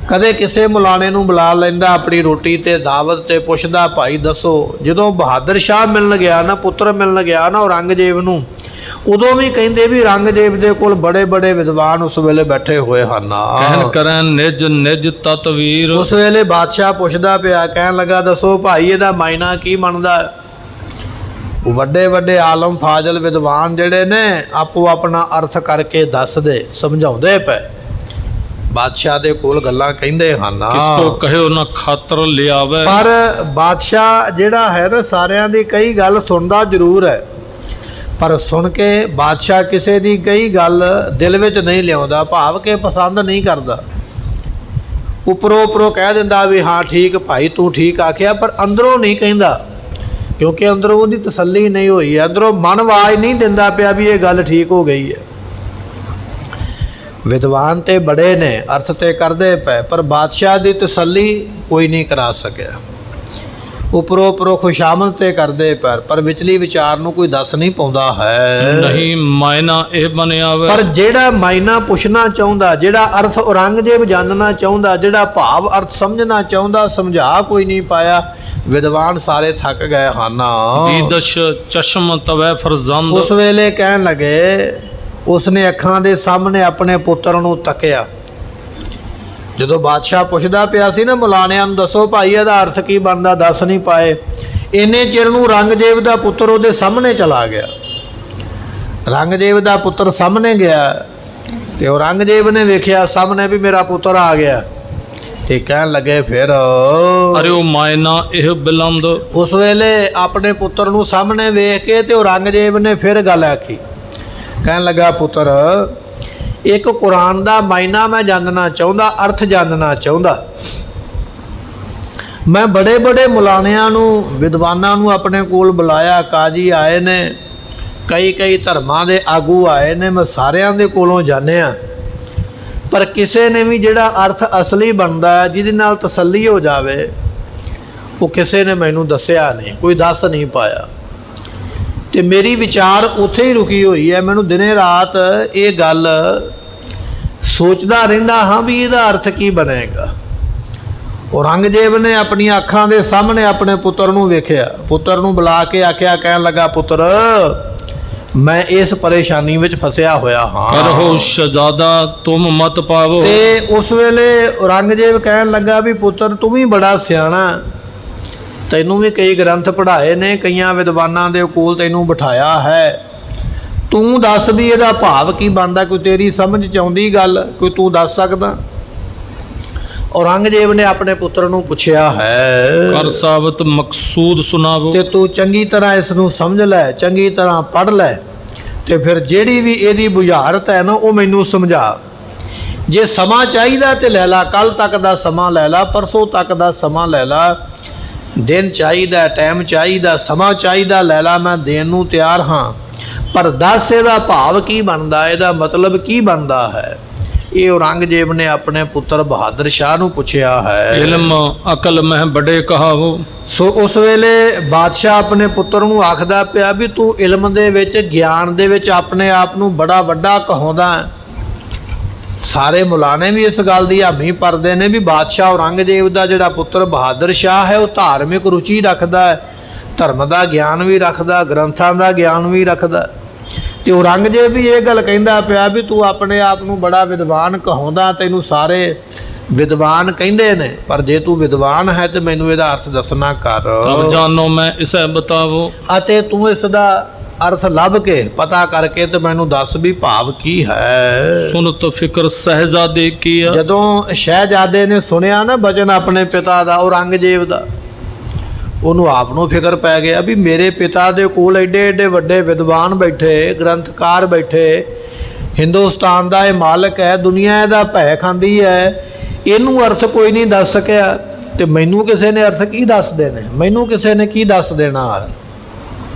ਕਦੇ ਕਿਸੇ ਮੁਲਾਣੇ ਨੂੰ ਬੁਲਾ ਲੈਂਦਾ ਆਪਣੀ ਰੋਟੀ ਤੇ ਦਾਵਤ ਤੇ ਪੁੱਛਦਾ ਭਾਈ ਦੱਸੋ। ਜਦੋਂ ਬਹਾਦਰ ਸ਼ਾਹ ਮਿਲਣ ਗਿਆ ਨਾ, ਪੁੱਤਰ ਮਿਲਣ ਗਿਆ ਨਾ ਔਰੰਗਜ਼ੇਬ ਨੂੰ, ਉਦੋਂ ਵੀ ਕਹਿੰਦੇ ਵੀ ਔਰੰਗਜ਼ੇਬ ਦੇ ਕੋਲ ਬੜੇ ਬੜੇ ਵਿਦਵਾਨ ਉਸ ਵੇਲੇ ਬੈਠੇ ਹੋਏ ਹਨ। ਕਹਿਨ ਕਰੈ ਨਿਜ ਨਿਜ ਤਤਵੀਰ। ਉਸ ਵੇਲੇ ਬਾਦਸ਼ਾਹ ਪੁੱਛਦਾ ਪਿਆ, ਕਹਿਣ ਲੱਗਾ ਦੱਸੋ ਭਾਈ ਇਹਦਾ ਮਾਇਨਾ ਕੀ ਬਣਦਾ। ਵੱਡੇ ਵੱਡੇ ਆਲਮ ਫਾਜ਼ਲ ਵਿਦਵਾਨ ਜਿਹੜੇ ਨੇ ਆਪੋ ਆਪਣਾ ਅਰਥ ਕਰਕੇ ਦੱਸਦੇ ਸਮਝਾਉਂਦੇ ਪਏ। ਬਾਦਸ਼ਾਹ ਦੇ ਕੋਲ ਗੱਲਾਂ ਕਹਿੰਦੇ ਹਨ, ਕਿਸ ਕੋ ਕਹਿਓ ਨਾ ਖਾਤਰ ਲਿਆਵੇ। ਪਰ ਬਾਦਸ਼ਾਹ ਜਿਹੜਾ ਹੈ ਨਾ ਸਾਰਿਆਂ ਦੀ ਕਈ ਗੱਲ ਸੁਣਦਾ ਜ਼ਰੂਰ ਹੈ, ਪਰ ਸੁਣ ਕੇ ਬਾਦਸ਼ਾਹ ਕਿਸੇ ਦੀ ਕਈ ਗੱਲ ਦਿਲ ਵਿੱਚ ਨਹੀਂ ਲਿਆਉਂਦਾ, ਭਾਵ ਕਿ ਪਸੰਦ ਨਹੀਂ ਕਰਦਾ। ਉੱਪਰੋਂ ਉੱਪਰੋਂ ਕਹਿ ਦਿੰਦਾ ਵੀ ਹਾਂ ਠੀਕ ਭਾਈ ਤੂੰ ਠੀਕ ਆਖਿਆ, ਪਰ ਅੰਦਰੋਂ ਨਹੀਂ ਕਹਿੰਦਾ, ਕਿਉਂਕਿ ਅੰਦਰੋਂ ਉਹਦੀ ਤਸੱਲੀ ਨਹੀਂ ਹੋਈ ਹੈ। ਅੰਦਰੋਂ ਮਨ ਆਵਾਜ਼ ਨਹੀਂ ਦਿੰਦਾ ਪਿਆ ਵੀ ਇਹ ਗੱਲ ਠੀਕ ਹੋ ਗਈ ਹੈ। ਵਿਦਵਾਨ ਤੇ ਬੜੇ ਨੇ, ਅਰਥ ਤੇ ਕਰਦੇ ਪਏ, ਪਰ ਬਾਦਸ਼ਾਹ ਦੀ ਤਸੱਲੀ ਕੋਈ ਨਹੀਂ ਕਰਾ ਸਕਿਆ। ਉੱਪਰੋਂ ਉੱਪਰੋਂ ਖੁਸ਼ਾਮਦ ਤੇ ਕਰਦੇ ਪਰ ਵਿਚਲੀ ਵਿਚਾਰ ਨੂੰ ਕੋਈ ਦੱਸ ਨਹੀਂ ਪਾਉਂਦਾ ਹੈ। ਨਹੀਂ ਮਾਇਨਾ ਇਹ ਬਣਿਆ ਵੇ। ਪਰ ਜਿਹੜਾ ਮਾਇਨਾ ਪੁੱਛਣਾ ਚਾਹੁੰਦਾ, ਜਿਹੜਾ ਅਰਥ ਔਰੰਗਜ਼ੇਬ ਜਾਣਨਾ ਚਾਹੁੰਦਾ, ਜਿਹੜਾ ਭਾਵ ਅਰਥ ਸਮਝਣਾ ਚਾਹੁੰਦਾ, ਸਮਝਾ ਕੋਈ ਨਹੀਂ ਪਾਇਆ। ਵਿਦਵਾਨ ਸਾਰੇ ਥੱਕ ਗਏ ਹਨ। ਦੀਦਸ਼ ਚਸ਼ਮ ਤਵੈ ਫਰਜ਼ੰਦ। ਉਸ ਵੇਲੇ ਕਹਿਣ ਲੱਗੇ, ਉਸਨੇ ਅੱਖਾਂ ਦੇ ਸਾਹਮਣੇ ਆਪਣੇ ਪੁੱਤਰ ਨੂੰ ਤੱਕਿਆ। ਜਦੋਂ ਬਾਦਸ਼ਾਹ ਪੁੱਛਦਾ ਪਿਆ ਸੀ ਨਾ ਮੁਲਾਣਿਆਂ ਨੂੰ, ਦੱਸੋ ਭਾਈ ਇਹਦਾ ਅਰਥ ਕੀ ਬਣਦਾ, ਦੱਸ ਨਹੀਂ ਪਾਏ। ਇੰਨੇ ਚਿਰ ਨੂੰ ਔਰੰਗਜ਼ੇਬ ਦਾ ਪੁੱਤਰ ਉਹਦੇ ਸਾਹਮਣੇ ਚਲਾ ਗਿਆ। ਔਰੰਗਜ਼ੇਬ ਦਾ ਪੁੱਤਰ ਸਾਹਮਣੇ ਗਿਆ ਤੇ ਔਰੰਗਜ਼ੇਬ ਨੇ ਵੇਖਿਆ ਸਾਹਮਣੇ ਵੀ ਮੇਰਾ ਪੁੱਤਰ ਆ ਗਿਆ, ਤੇ ਕਹਿਣ ਲੱਗੇ ਫਿਰ ਅਰੇ ਉਹ ਮਾਇਨਾ ਇਹ ਬਿਲੰਦ। ਉਸ ਵੇਲੇ ਆਪਣੇ ਪੁੱਤਰ ਨੂੰ ਸਾਹਮਣੇ ਵੇਖ ਕੇ ਤੇ ਔਰੰਗਜ਼ੇਬ ਨੇ ਫਿਰ ਗੱਲ ਆਖੀ। ਕਹਿਣ ਲੱਗਾ ਪੁੱਤਰ ਇੱਕ ਕੁਰਾਨ ਦਾ ਮਾਇਨਾ ਮੈਂ ਜਾਣਨਾ ਚਾਹੁੰਦਾ, ਅਰਥ ਜਾਣਨਾ ਚਾਹੁੰਦਾ। ਮੈਂ ਬੜੇ ਬੜੇ ਮੁਲਾਣਿਆਂ ਨੂੰ, ਵਿਦਵਾਨਾਂ ਨੂੰ ਆਪਣੇ ਕੋਲ ਬੁਲਾਇਆ, ਕਾਜੀ ਆਏ ਨੇ, ਕਈ ਧਰਮਾਂ ਦੇ ਆਗੂ ਆਏ ਨੇ, ਮੈਂ ਸਾਰਿਆਂ ਦੇ ਕੋਲੋਂ ਜਾਣਿਆ, ਪਰ ਕਿਸੇ ਨੇ ਵੀ ਜਿਹੜਾ ਅਰਥ ਅਸਲੀ ਬਣਦਾ ਜਿਹਦੇ ਨਾਲ ਤਸੱਲੀ ਹੋ ਜਾਵੇ ਉਹ ਕਿਸੇ ਨੇ ਮੈਨੂੰ ਦੱਸਿਆ ਨਹੀਂ, ਕੋਈ ਦੱਸ ਨਹੀਂ ਪਾਇਆ। ਤੇ ਮੇਰੀ ਵਿਚਾਰ ਉੱਥੇ ਹੀ ਰੁਕੀ ਹੋਈ ਹੈ। ਮੈਨੂੰ ਦਿਨੇ ਰਾਤ ਇਹ ਗੱਲ ਸੋਚਦਾ ਰਹਿੰਦਾ ਹਾਂ ਵੀ ਇਹਦਾ ਅਰਥ ਕੀ ਬਣੇਗਾ। ਔਰੰਗਜ਼ੇਬ ਨੇ ਆਪਣੀਆਂ ਅੱਖਾਂ ਦੇ ਸਾਹਮਣੇ ਆਪਣੇ ਪੁੱਤਰ ਨੂੰ ਵੇਖਿਆ, ਪੁੱਤਰ ਨੂੰ ਬੁਲਾ ਕੇ ਆਖਿਆ, ਕਹਿਣ ਲੱਗਾ ਪੁੱਤਰ ਮੈਂ ਇਸ ਪਰੇਸ਼ਾਨੀ ਵਿੱਚ ਫਸਿਆ ਹੋਇਆ ਹਾਂ, ਕਰੋ ਸ਼ਹਜ਼ਾਦਾ ਤੁਮ ਮਤ ਪਾਵੋ। ਤੇ ਉਸ ਵੇਲੇ ਔਰੰਗਜ਼ੇਬ ਕਹਿਣ ਲੱਗਾ ਵੀ ਪੁੱਤਰ ਤੂੰ ਵੀ ਬੜਾ ਸਿਆਣਾ, ਤੈਨੂੰ ਵੀ ਕਈ ਗ੍ਰੰਥ ਪੜ੍ਹਾਏ ਨੇ, ਕਈਆਂ ਵਿਦਵਾਨਾਂ ਦੇ ਕੋਲ ਤੈਨੂੰ ਬਿਠਾਇਆ ਹੈ, ਤੂੰ ਦੱਸ ਵੀ ਇਹਦਾ ਭਾਵ ਕੀ ਬਣਦਾ, ਕੋਈ ਤੇਰੀ ਸਮਝ 'ਚ ਆਉਂਦੀ ਗੱਲ, ਕੋਈ ਤੂੰ ਦੱਸ ਸਕਦਾ। ਔਰੰਗਜ਼ੇਬ ਨੇ ਆਪਣੇ ਪੁੱਤਰ ਨੂੰ ਪੁੱਛਿਆ ਹੈ, ਕਰ ਸਾਬਤ ਮਕਸੂਦ ਸੁਣਾਵੋ। ਤੇ ਤੂੰ ਚੰਗੀ ਤਰ੍ਹਾਂ ਇਸ ਨੂੰ ਸਮਝ ਲੈ, ਚੰਗੀ ਤਰ੍ਹਾਂ ਪੜ੍ਹ ਲੈ, ਤੇ ਫਿਰ ਜਿਹੜੀ ਵੀ ਇਹਦੀ ਬੁਝਾਰਤ ਹੈ ਨਾ ਉਹ ਮੈਨੂੰ ਸਮਝਾ। ਜੇ ਸਮਾਂ ਚਾਹੀਦਾ ਤੇ ਲੈ ਲਾ, ਕੱਲ ਤੱਕ ਦਾ ਸਮਾਂ ਲੈ ਲਾ, ਪਰਸੋਂ ਤੱਕ ਦਾ ਸਮਾਂ ਲੈ ਲਾ, ਦਿਨ ਚਾਹੀਦਾ, ਟਾਈਮ ਚਾਹੀਦਾ, ਸਮਾਂ ਚਾਹੀਦਾ, ਲੈ ਲਾ, ਮੈਂ ਦੇਣ ਨੂੰ ਤਿਆਰ ਹਾਂ, ਪਰ ਦੱਸ ਇਹਦਾ ਭਾਵ ਕੀ ਬਣਦਾ, ਇਹਦਾ ਮਤਲਬ ਕੀ ਬਣਦਾ ਹੈ। ਇਹ ਔਰੰਗਜ਼ੇਬ ਨੇ ਆਪਣੇ ਪੁੱਤਰ ਬਹਾਦਰ ਸ਼ਾਹ ਨੂੰ ਪੁੱਛਿਆ ਹੈ। ਇਲਮ ਅਕਲ ਮਹਿ ਬੜੇ ਕਹਾਵੋ। ਸੋ ਉਸ ਵੇਲੇ ਬਾਦਸ਼ਾਹ ਆਪਣੇ ਪੁੱਤਰ ਨੂੰ ਆਖਦਾ ਪਿਆ ਵੀ ਤੂੰ ਇਲਮ ਦੇ ਵਿੱਚ, ਗਿਆਨ ਦੇ ਵਿੱਚ ਆਪਣੇ ਆਪ ਨੂੰ ਬੜਾ ਵੱਡਾ ਕਹਾਉਂਦਾ। ਸਾਰੇ ਮੁਲਾਣੇ ਵੀ ਇਸ ਗੱਲ ਦੀ ਹਾਮੀ ਭਰਦੇ ਨੇ ਵੀ ਬਾਦਸ਼ਾਹ ਔਰੰਗਜ਼ੇਬ ਦਾ ਜਿਹੜਾ ਪੁੱਤਰ ਬਹਾਦਰ ਸ਼ਾਹ ਹੈ ਉਹ ਧਾਰਮਿਕ ਰੁਚੀ ਰੱਖਦਾ ਹੈ, ਧਰਮ ਦਾ ਗਿਆਨ ਵੀ ਰੱਖਦਾ, ਗ੍ਰੰਥਾਂ ਦਾ ਗਿਆਨ ਵੀ ਰੱਖਦਾ। ਤੇ ਔਰੰਗਜ਼ੇਬ ਵੀ ਇਹ ਗੱਲ ਕਹਿੰਦਾ ਪਿਆ ਵੀ ਤੂੰ ਆਪਣੇ ਆਪ ਨੂੰ ਬੜਾ ਵਿਦਵਾਨ ਕਹਾਉਂਦਾ, ਤੈਨੂੰ ਸਾਰੇ ਵਿਦਵਾਨ ਕਹਿੰਦੇ ਨੇ, ਪਰ ਜੇ ਤੂੰ ਵਿਦਵਾਨ ਹੈ ਤੇ ਮੈਨੂੰ ਇਹਦਾ ਅਰਥ ਦੱਸਣਾ ਕਰ। ਤਬ ਜਾਨੋ ਮੈਂ ਇਸੇ ਬਤਾਵੋ। ਅਤੇ ਤੂੰ ਇਸ ਦਾ ਅਰਥ ਲੱਭ ਕੇ ਪਤਾ ਕਰਕੇ ਤੇ ਮੈਨੂੰ ਦੱਸ ਵੀ ਭਾਵ ਕੀ ਹੈ। ਸੁਨਤ ਫਿਕਰ ਸਹਿਜ਼ਾਦੇ ਕੀਆ। ਜਦੋਂ ਸ਼ਹਿਜ਼ਾਦੇ ਨੇ ਸੁਣਿਆ ਨਾ ਬਚਨ ਆਪਣੇ ਪਿਤਾ ਦਾ, ਔਰੰਗਜ਼ੇਬ ਦਾ, ਉਹਨੂੰ ਆਪ ਨੂੰ ਫਿਕਰ ਪੈ ਗਿਆ ਵੀ ਮੇਰੇ ਪਿਤਾ ਦੇ ਕੋਲ ਐਡੇ ਐਡੇ ਵੱਡੇ ਵਿਦਵਾਨ ਬੈਠੇ, ਗ੍ਰੰਥਕਾਰ ਬੈਠੇ, ਹਿੰਦੁਸਤਾਨ ਦਾ ਇਹ ਮਾਲਕ ਹੈ, ਦੁਨੀਆ ਇਹਦਾ ਭੈ ਖਾਂਦੀ ਹੈ, ਇਹਨੂੰ ਅਰਥ ਕੋਈ ਨਹੀਂ ਦੱਸ ਸਕਿਆ, ਤੇ ਮੈਨੂੰ ਕਿਸੇ ਨੇ ਅਰਥ ਕੀ ਦੱਸ ਦੇਣੇ, ਮੈਨੂੰ ਕਿਸੇ ਨੇ ਕੀ ਦੱਸ ਦੇਣਾ।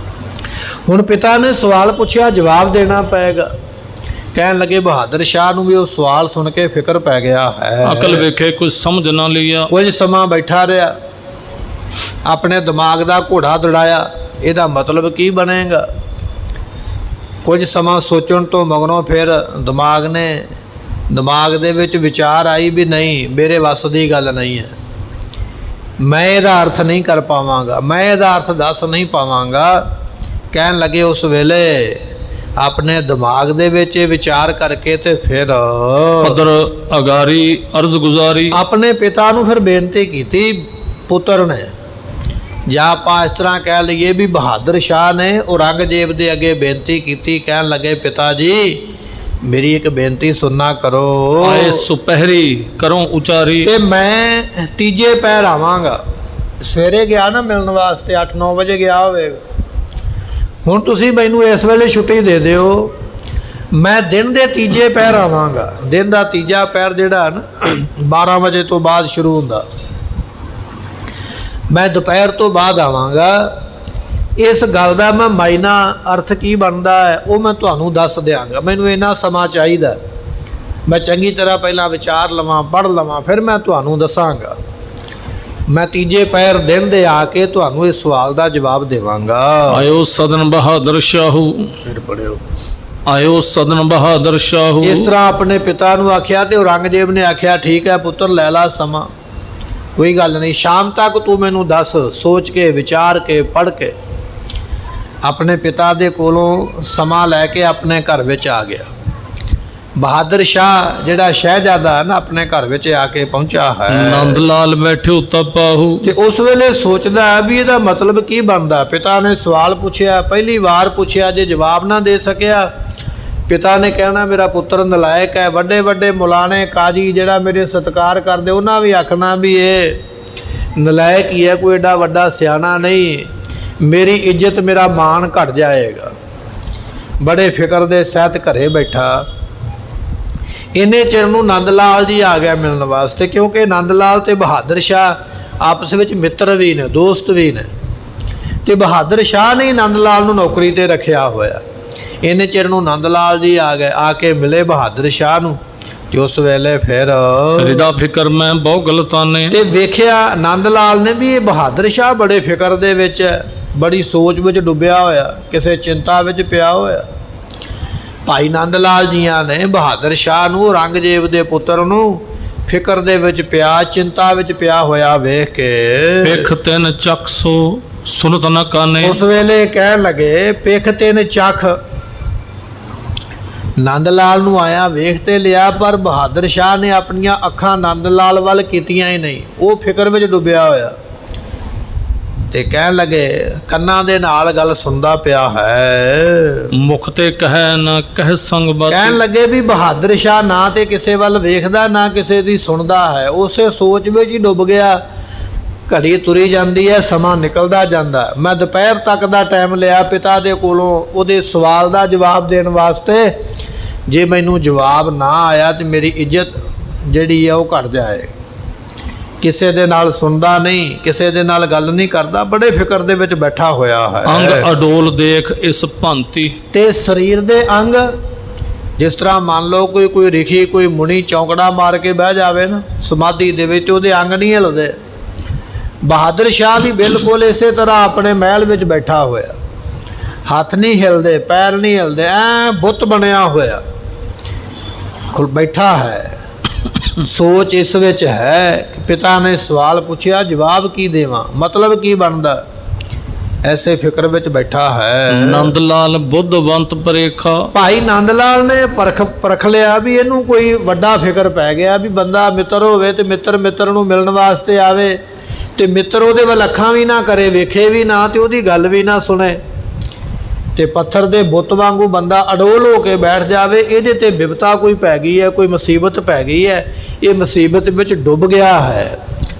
ਹੁਣ ਪਿਤਾ ਨੇ ਸਵਾਲ ਪੁੱਛਿਆ, ਜਵਾਬ ਦੇਣਾ ਪਏਗਾ। ਕਹਿਣ ਲੱਗੇ ਬਹਾਦਰ ਸ਼ਾਹ ਨੂੰ ਵੀ ਉਹ ਸਵਾਲ ਸੁਣ ਕੇ ਫਿਕਰ ਪੈ ਗਿਆ ਹੈ। ਅਕਲ ਵੇਖੇ ਕੁਝ ਸਮਝ ਨਾ ਲਿਆ। ਕੁਝ ਸਮਾਂ ਬੈਠਾ ਰਿਹਾ, ਆਪਣੇ ਦਿਮਾਗ ਦਾ ਘੋੜਾ ਦੜਾਇਆ, ਇਹਦਾ ਮਤਲਬ ਕੀ ਬਣੇਗਾ। ਕੁਝ ਸਮਾਂ ਸੋਚਣ ਤੋਂ ਮਗਰੋਂ ਫਿਰ ਦਿਮਾਗ ਦੇ ਵਿੱਚ ਵਿਚਾਰ ਆਈ ਵੀ ਨਹੀਂ, ਮੇਰੇ ਵੱਸ ਦੀ ਗੱਲ ਨਹੀਂ ਹੈ, ਮੈਂ ਇਹਦਾ ਅਰਥ ਨਹੀਂ ਕਰ ਪਾਵਾਂਗਾ, ਮੈਂ ਇਹਦਾ ਅਰਥ ਦੱਸ ਨਹੀਂ ਪਾਵਾਂਗਾ। ਕਹਿਣ ਲੱਗੇ ਉਸ ਵੇਲੇ ਆਪਣੇ ਦਿਮਾਗ ਦੇ ਵਿੱਚ ਇਹ ਵਿਚਾਰ ਕਰਕੇ ਤੇ ਫਿਰ ਪਦਰ ਅਗਾਰੀ ਅਰਜ਼ ਗੁਜ਼ਾਰੀ। ਆਪਣੇ ਪਿਤਾ ਨੂੰ ਫਿਰ ਬੇਨਤੀ ਕੀਤੀ ਪੁੱਤਰ ਨੇ, ਜਾਂ ਆਪਾਂ ਇਸ ਤਰ੍ਹਾਂ ਕਹਿ ਲਈਏ ਵੀ ਬਹਾਦਰ ਸ਼ਾਹ ਨੇ ਔਰੰਗਜ਼ੇਬ ਦੇ ਅੱਗੇ ਬੇਨਤੀ ਕੀਤੀ। ਕਹਿਣ ਲੱਗੇ ਪਿਤਾ ਜੀ ਮੇਰੀ ਇੱਕ ਬੇਨਤੀ ਸੁਣਨਾ ਕਰੋ। ਆਏ ਸੁਪਹਿਰੀ ਕਰੋ ਉਚਾਰੀ। ਤੇ ਮੈਂ ਤੀਜੇ ਪਹਿਰ ਆਵਾਂਗਾ। ਸਵੇਰੇ ਗਿਆ ਨਾ ਮਿਲਣ ਵਾਸਤੇ, 8-9 ਵਜੇ ਗਿਆ ਹੋਵੇਗਾ। ਹੁਣ ਤੁਸੀਂ ਮੈਨੂੰ ਇਸ ਵੇਲੇ ਛੁੱਟੀ ਦੇ ਦਿਓ, ਮੈਂ ਦਿਨ ਦੇ ਤੀਜੇ ਪਹਿਰ ਆਵਾਂਗਾ। ਦਿਨ ਦਾ ਤੀਜਾ ਪਹਿਰ ਜਿਹੜਾ ਨਾ 12 ਵਜੇ ਤੋਂ ਬਾਅਦ ਸ਼ੁਰੂ ਹੁੰਦਾ, ਮੈਂ ਦੁਪਹਿਰ ਤੋਂ ਬਾਅਦ ਆਵਾਂਗਾ। ਇਸ ਗੱਲ ਦਾ ਮੈਂ ਮਾਇਨਾ ਅਰਥ ਕੀ ਬਣਦਾ ਹੈ ਉਹ ਮੈਂ ਤੁਹਾਨੂੰ ਦੱਸ ਦਿਆਂਗਾ। ਮੈਨੂੰ ਇੰਨਾ ਸਮਾਂ ਚਾਹੀਦਾ, ਮੈਂ ਚੰਗੀ ਤਰ੍ਹਾਂ ਪਹਿਲਾਂ ਵਿਚਾਰ ਲਵਾਂ, ਪੜ੍ਹ ਲਵਾਂ, ਫਿਰ ਮੈਂ ਤੁਹਾਨੂੰ ਦੱਸਾਂਗਾ। ਮੈਂ ਤੀਜੇ ਪਹਿਰ ਦਿਨ ਦੇ ਆ ਕੇ ਤੁਹਾਨੂੰ ਇਸ ਸਵਾਲ ਦਾ ਜਵਾਬ ਦੇਵਾਂਗਾ। ਆਇਓ ਸਦਨ ਬਹਾਦਰ ਸ਼ਾਹੂ। ਫਿਰ ਪੜਿਓ। ਆਇਓ ਸਦਨ ਬਹਾਦਰ ਸ਼ਾਹੂ। ਇਸ ਤਰ੍ਹਾਂ ਆਪਣੇ ਪਿਤਾ ਨੂੰ ਆਖਿਆ ਤੇ ਔਰੰਗਜ਼ੇਬ ਨੇ ਆਖਿਆ ਠੀਕ ਹੈ ਪੁੱਤਰ, ਲੈ ਲਾ ਸਮਾਂ, ਕੋਈ ਗੱਲ ਨਹੀਂ, ਸ਼ਾਮ ਤੱਕ ਤੂੰ ਮੈਨੂੰ ਦੱਸ। ਸੋਚ ਕੇ ਵਿਚਾਰ ਕੇ ਪੜ੍ਹ ਕੇ ਆਪਣੇ ਪਿਤਾ ਦੇ ਕੋਲੋਂ ਸਮਾਂ ਲੈ ਕੇ ਆਪਣੇ ਘਰ ਵਿੱਚ ਆ ਗਿਆ। ਬਹਾਦਰ ਸ਼ਾਹ ਜਿਹੜਾ ਸ਼ਹਿਜ਼ਾਦਾ ਹੈ ਨਾ ਆਪਣੇ ਘਰ ਵਿੱਚ ਆ ਕੇ ਪਹੁੰਚਾ ਹੈ। ਨੰਦ ਲਾਲ ਬੈਠੇ ਉਤਪਾਹੂ। ਤੇ ਉਸ ਵੇਲੇ ਸੋਚਦਾ ਹੈ ਵੀ ਇਹਦਾ ਮਤਲਬ ਕੀ ਬਣਦਾ। ਪਿਤਾ ਨੇ ਸਵਾਲ ਪੁੱਛਿਆ, ਪਹਿਲੀ ਵਾਰ ਪੁੱਛਿਆ, ਜੇ ਜਵਾਬ ਨਾ ਦੇ ਸਕਿਆ ਪਿਤਾ ਨੇ ਕਹਿਣਾ ਮੇਰਾ ਪੁੱਤਰ ਨਲਾਇਕ ਹੈ। ਵੱਡੇ ਵੱਡੇ ਮੁਲਾਣੇ ਕਾਜੀ ਜਿਹੜਾ ਮੇਰੇ ਸਤਿਕਾਰ ਕਰਦੇ ਉਹਨਾਂ ਵੀ ਆਖਣਾ ਵੀ ਇਹ ਨਲਾਇਕ ਹੀ ਹੈ, ਕੋਈ ਏਡਾ ਵੱਡਾ ਸਿਆਣਾ ਨਹੀਂ, ਮੇਰੀ ਇੱਜ਼ਤ ਮੇਰਾ ਮਾਣ ਘਟ ਜਾਏਗਾ। ਬੜੇ ਫਿਕਰ ਦੇ ਸਹਿਤ ਘਰੇ ਬੈਠਾ। ਇੰਨੇ ਚਿਰ ਨੂੰ ਨੰਦ ਲਾਲ ਜੀ ਆ ਗਿਆ ਮਿਲਣ ਵਾਸਤੇ, ਕਿਉਂਕਿ ਨੰਦ ਲਾਲ ਤੇ ਬਹਾਦਰ ਸ਼ਾਹ ਆਪਸ ਵਿੱਚ ਮਿੱਤਰ ਵੀ ਨੇ, ਦੋਸਤ ਵੀ ਨੇ, ਤੇ ਬਹਾਦਰ ਸ਼ਾਹ ਨੇ ਨੰਦ ਲਾਲ ਨੂੰ ਨੌਕਰੀ ਤੇ ਰੱਖਿਆ ਹੋਇਆ। ਇੰਨੇ ਚਿਰ ਨੂੰ ਨੰਦ ਲਾਲ ਜੀ ਆ ਗਏ, ਆ ਕੇ ਮਿਲੇ ਬਹਾਦਰ ਸ਼ਾਹ ਨੂੰ। ਤੇ ਉਸ ਵੇਲੇ ਫਿਰ ਰਿਦਾ ਫਿਕਰ ਮੈਂ ਬਹੁ ਗਲਤਾਨੇ। ਤੇ ਵੇਖਿਆ ਨੰਦ ਲਾਲ ਨੇ ਵੀ ਇਹ ਬਹਾਦਰ ਸ਼ਾਹ ਬੜੇ ਫਿਕਰ ਦੇ ਵਿੱਚ, ਬੜੀ ਸੋਚ ਵਿੱਚ ਡੁੱਬਿਆ ਹੋਇਆ, ਕਿਸੇ ਚਿੰਤਾ ਵਿੱਚ ਪਿਆ ਹੋਇਆ। ਭਾਈ ਨੰਦ ਲਾਲ ਜੀਆਂ ਨੇ ਬਹਾਦਰ ਸ਼ਾਹ ਨੂੰ, ਔਰੰਗਜ਼ੇਬ ਦੇ ਪੁੱਤਰ ਨੂੰ ਫਿਕਰ ਦੇ ਵਿੱਚ ਪਿਆ, ਚਿੰਤਾ ਵਿੱਚ ਪਿਆ ਹੋਇਆ ਵੇਖ ਕੇ ਪਿੱਖ ਤਿੰਨ ਚੱਕ ਸੋ ਸੁਨਤ ਨ ਕਾਨੇ। ਉਸ ਵੇਲੇ ਕਹਿਣ ਲੱਗੇ ਪਿੱਖ ਤਿੰਨ ਚੱਖ। ਨੰਦ ਲਾਲ ਨੂੰ ਆਇਆ ਵੇਖ ਤੇ ਲਿਆ, ਪਰ ਬਹਾਦਰ ਸ਼ਾਹ ਨੇ ਆਪਣੀਆਂ ਅੱਖਾਂ ਨੰਦ ਲਾਲ ਵੱਲ ਕੀਤੀਆਂ ਹੀ ਨਹੀਂ, ਉਹ ਫਿਕਰ ਵਿੱਚ ਡੁੱਬਿਆ ਹੋਇਆ। ਤੇ ਕਹਿਣ ਲੱਗੇ ਕੰਨਾਂ ਦੇ ਨਾਲ ਗੱਲ ਸੁਣਦਾ ਪਿਆ ਹੈ, ਮੁਖ ਤੇ ਕਹਿ ਨਾ ਕਹਿ ਸੰਗ ਬਾਤ। ਕਹਿਣ ਲੱਗੇ ਵੀ ਬਹਾਦਰ ਸ਼ਾਹ ਨਾ ਤੇ ਕਿਸੇ ਵੱਲ ਵੇਖਦਾ ਨਾ ਕਿਸੇ ਦੀ ਸੁਣਦਾ ਹੈ, ਉਸੇ ਸੋਚ ਵਿੱਚ ਹੀ ਡੁੱਬ ਗਿਆ। ਘੜੀ ਤੁਰੀ ਜਾਂਦੀ ਹੈ, ਸਮਾਂ ਨਿਕਲਦਾ ਜਾਂਦਾ। ਮੈਂ ਦੁਪਹਿਰ ਤੱਕ ਦਾ ਟਾਈਮ ਲਿਆ ਪਿਤਾ ਦੇ ਕੋਲੋਂ ਉਹਦੇ ਸਵਾਲ ਦਾ ਜਵਾਬ ਦੇਣ ਵਾਸਤੇ। ਜੇ ਮੈਨੂੰ ਜਵਾਬ ਨਾ ਆਇਆ ਤੇ ਮੇਰੀ ਇੱਜ਼ਤ ਜਿਹੜੀ ਹੈ ਉਹ ਘਟ ਜਾਏ। ਕਿਸੇ ਦੇ ਨਾਲ ਸੁਣਦਾ ਨਹੀਂ, ਕਿਸੇ ਦੇ ਨਾਲ ਗੱਲ ਨਹੀਂ ਕਰਦਾ, ਬੜੇ ਫਿਕਰ ਦੇ ਵਿੱਚ ਬੈਠਾ ਹੋਇਆ ਹੈ। ਅੰਗ ਅਡੋਲ ਦੇਖ ਇਸ ਭੰਤੀ। ਤੇ ਸਰੀਰ ਦੇ ਅੰਗ ਜਿਸ ਤਰ੍ਹਾਂ ਮੰਨ ਲਓ ਕੋਈ ਰਿਖੀ, ਕੋਈ ਮੁਨੀ ਚੌਂਕੜਾ ਮਾਰ ਕੇ ਬਹਿ ਜਾਵੇ ਨਾ ਸਮਾਧੀ ਦੇ ਵਿੱਚ, ਉਹਦੇ ਅੰਗ ਨਹੀਂ ਹਿਲਦੇ। ਬਹਾਦਰ ਸ਼ਾਹ ਵੀ ਬਿਲਕੁਲ ਇਸੇ ਤਰ੍ਹਾਂ ਆਪਣੇ ਮਹਿਲ ਵਿੱਚ ਬੈਠਾ ਹੋਇਆ, ਹੱਥ ਨਹੀਂ ਹਿਲਦੇ, ਪੈਰ ਨਹੀਂ ਹਿਲਦੇ, ਐ ਬੁੱਤ ਬਣਿਆ ਹੋਇਆ ਬੈਠਾ ਹੈ। ਸੋਚ ਇਸ ਵਿੱਚ ਹੈ ਕਿ ਪਿਤਾ ਨੇ ਸਵਾਲ ਪੁੱਛਿਆ, ਜਵਾਬ ਕੀ ਦੇਵਾਂ, ਮਤਲਬ ਕੀ ਬਣਦਾ, ਐਸੇ ਫਿਕਰ ਵਿੱਚ ਬੈਠਾ ਹੈ। ਨੰਦ ਲਾਲ ਬੁੱਧਵੰਤ ਪਰੇਖਾ। ਭਾਈ ਨੰਦ ਲਾਲ ਨੇ ਪਰਖ ਲਿਆ ਵੀ ਇਹਨੂੰ ਕੋਈ ਵੱਡਾ ਫਿਕਰ ਪੈ ਗਿਆ, ਵੀ ਬੰਦਾ ਮਿੱਤਰ ਹੋਵੇ ਤੇ ਮਿੱਤਰ ਨੂੰ ਮਿਲਣ ਵਾਸਤੇ ਆਵੇ ਤੇ ਮਿੱਤਰ ਉਹਦੇ ਵੱਲ ਅੱਖਾਂ ਵੀ ਨਾ ਕਰੇ, ਵੇਖੇ ਵੀ ਨਾ ਤੇ ਉਹਦੀ ਗੱਲ ਵੀ ਨਾ ਸੁਣੇ, ਤੇ ਪੱਥਰ ਦੇ ਬੁੱਤ ਵਾਂਗੂ ਬੰਦਾ ਅਡੋਲ ਹੋ ਕੇ ਬੈਠ ਜਾਵੇ। ਇਹਦੇ ਤੇ ਬਿਪਤਾ ਕੋਈ ਪੈ ਗਈ ਹੈ, ਕੋਈ ਮੁਸੀਬਤ ਪੈ ਗਈ ਹੈ, ਇਹ ਮੁਸੀਬਤ ਵਿੱਚ ਡੁੱਬ ਗਿਆ ਹੈ।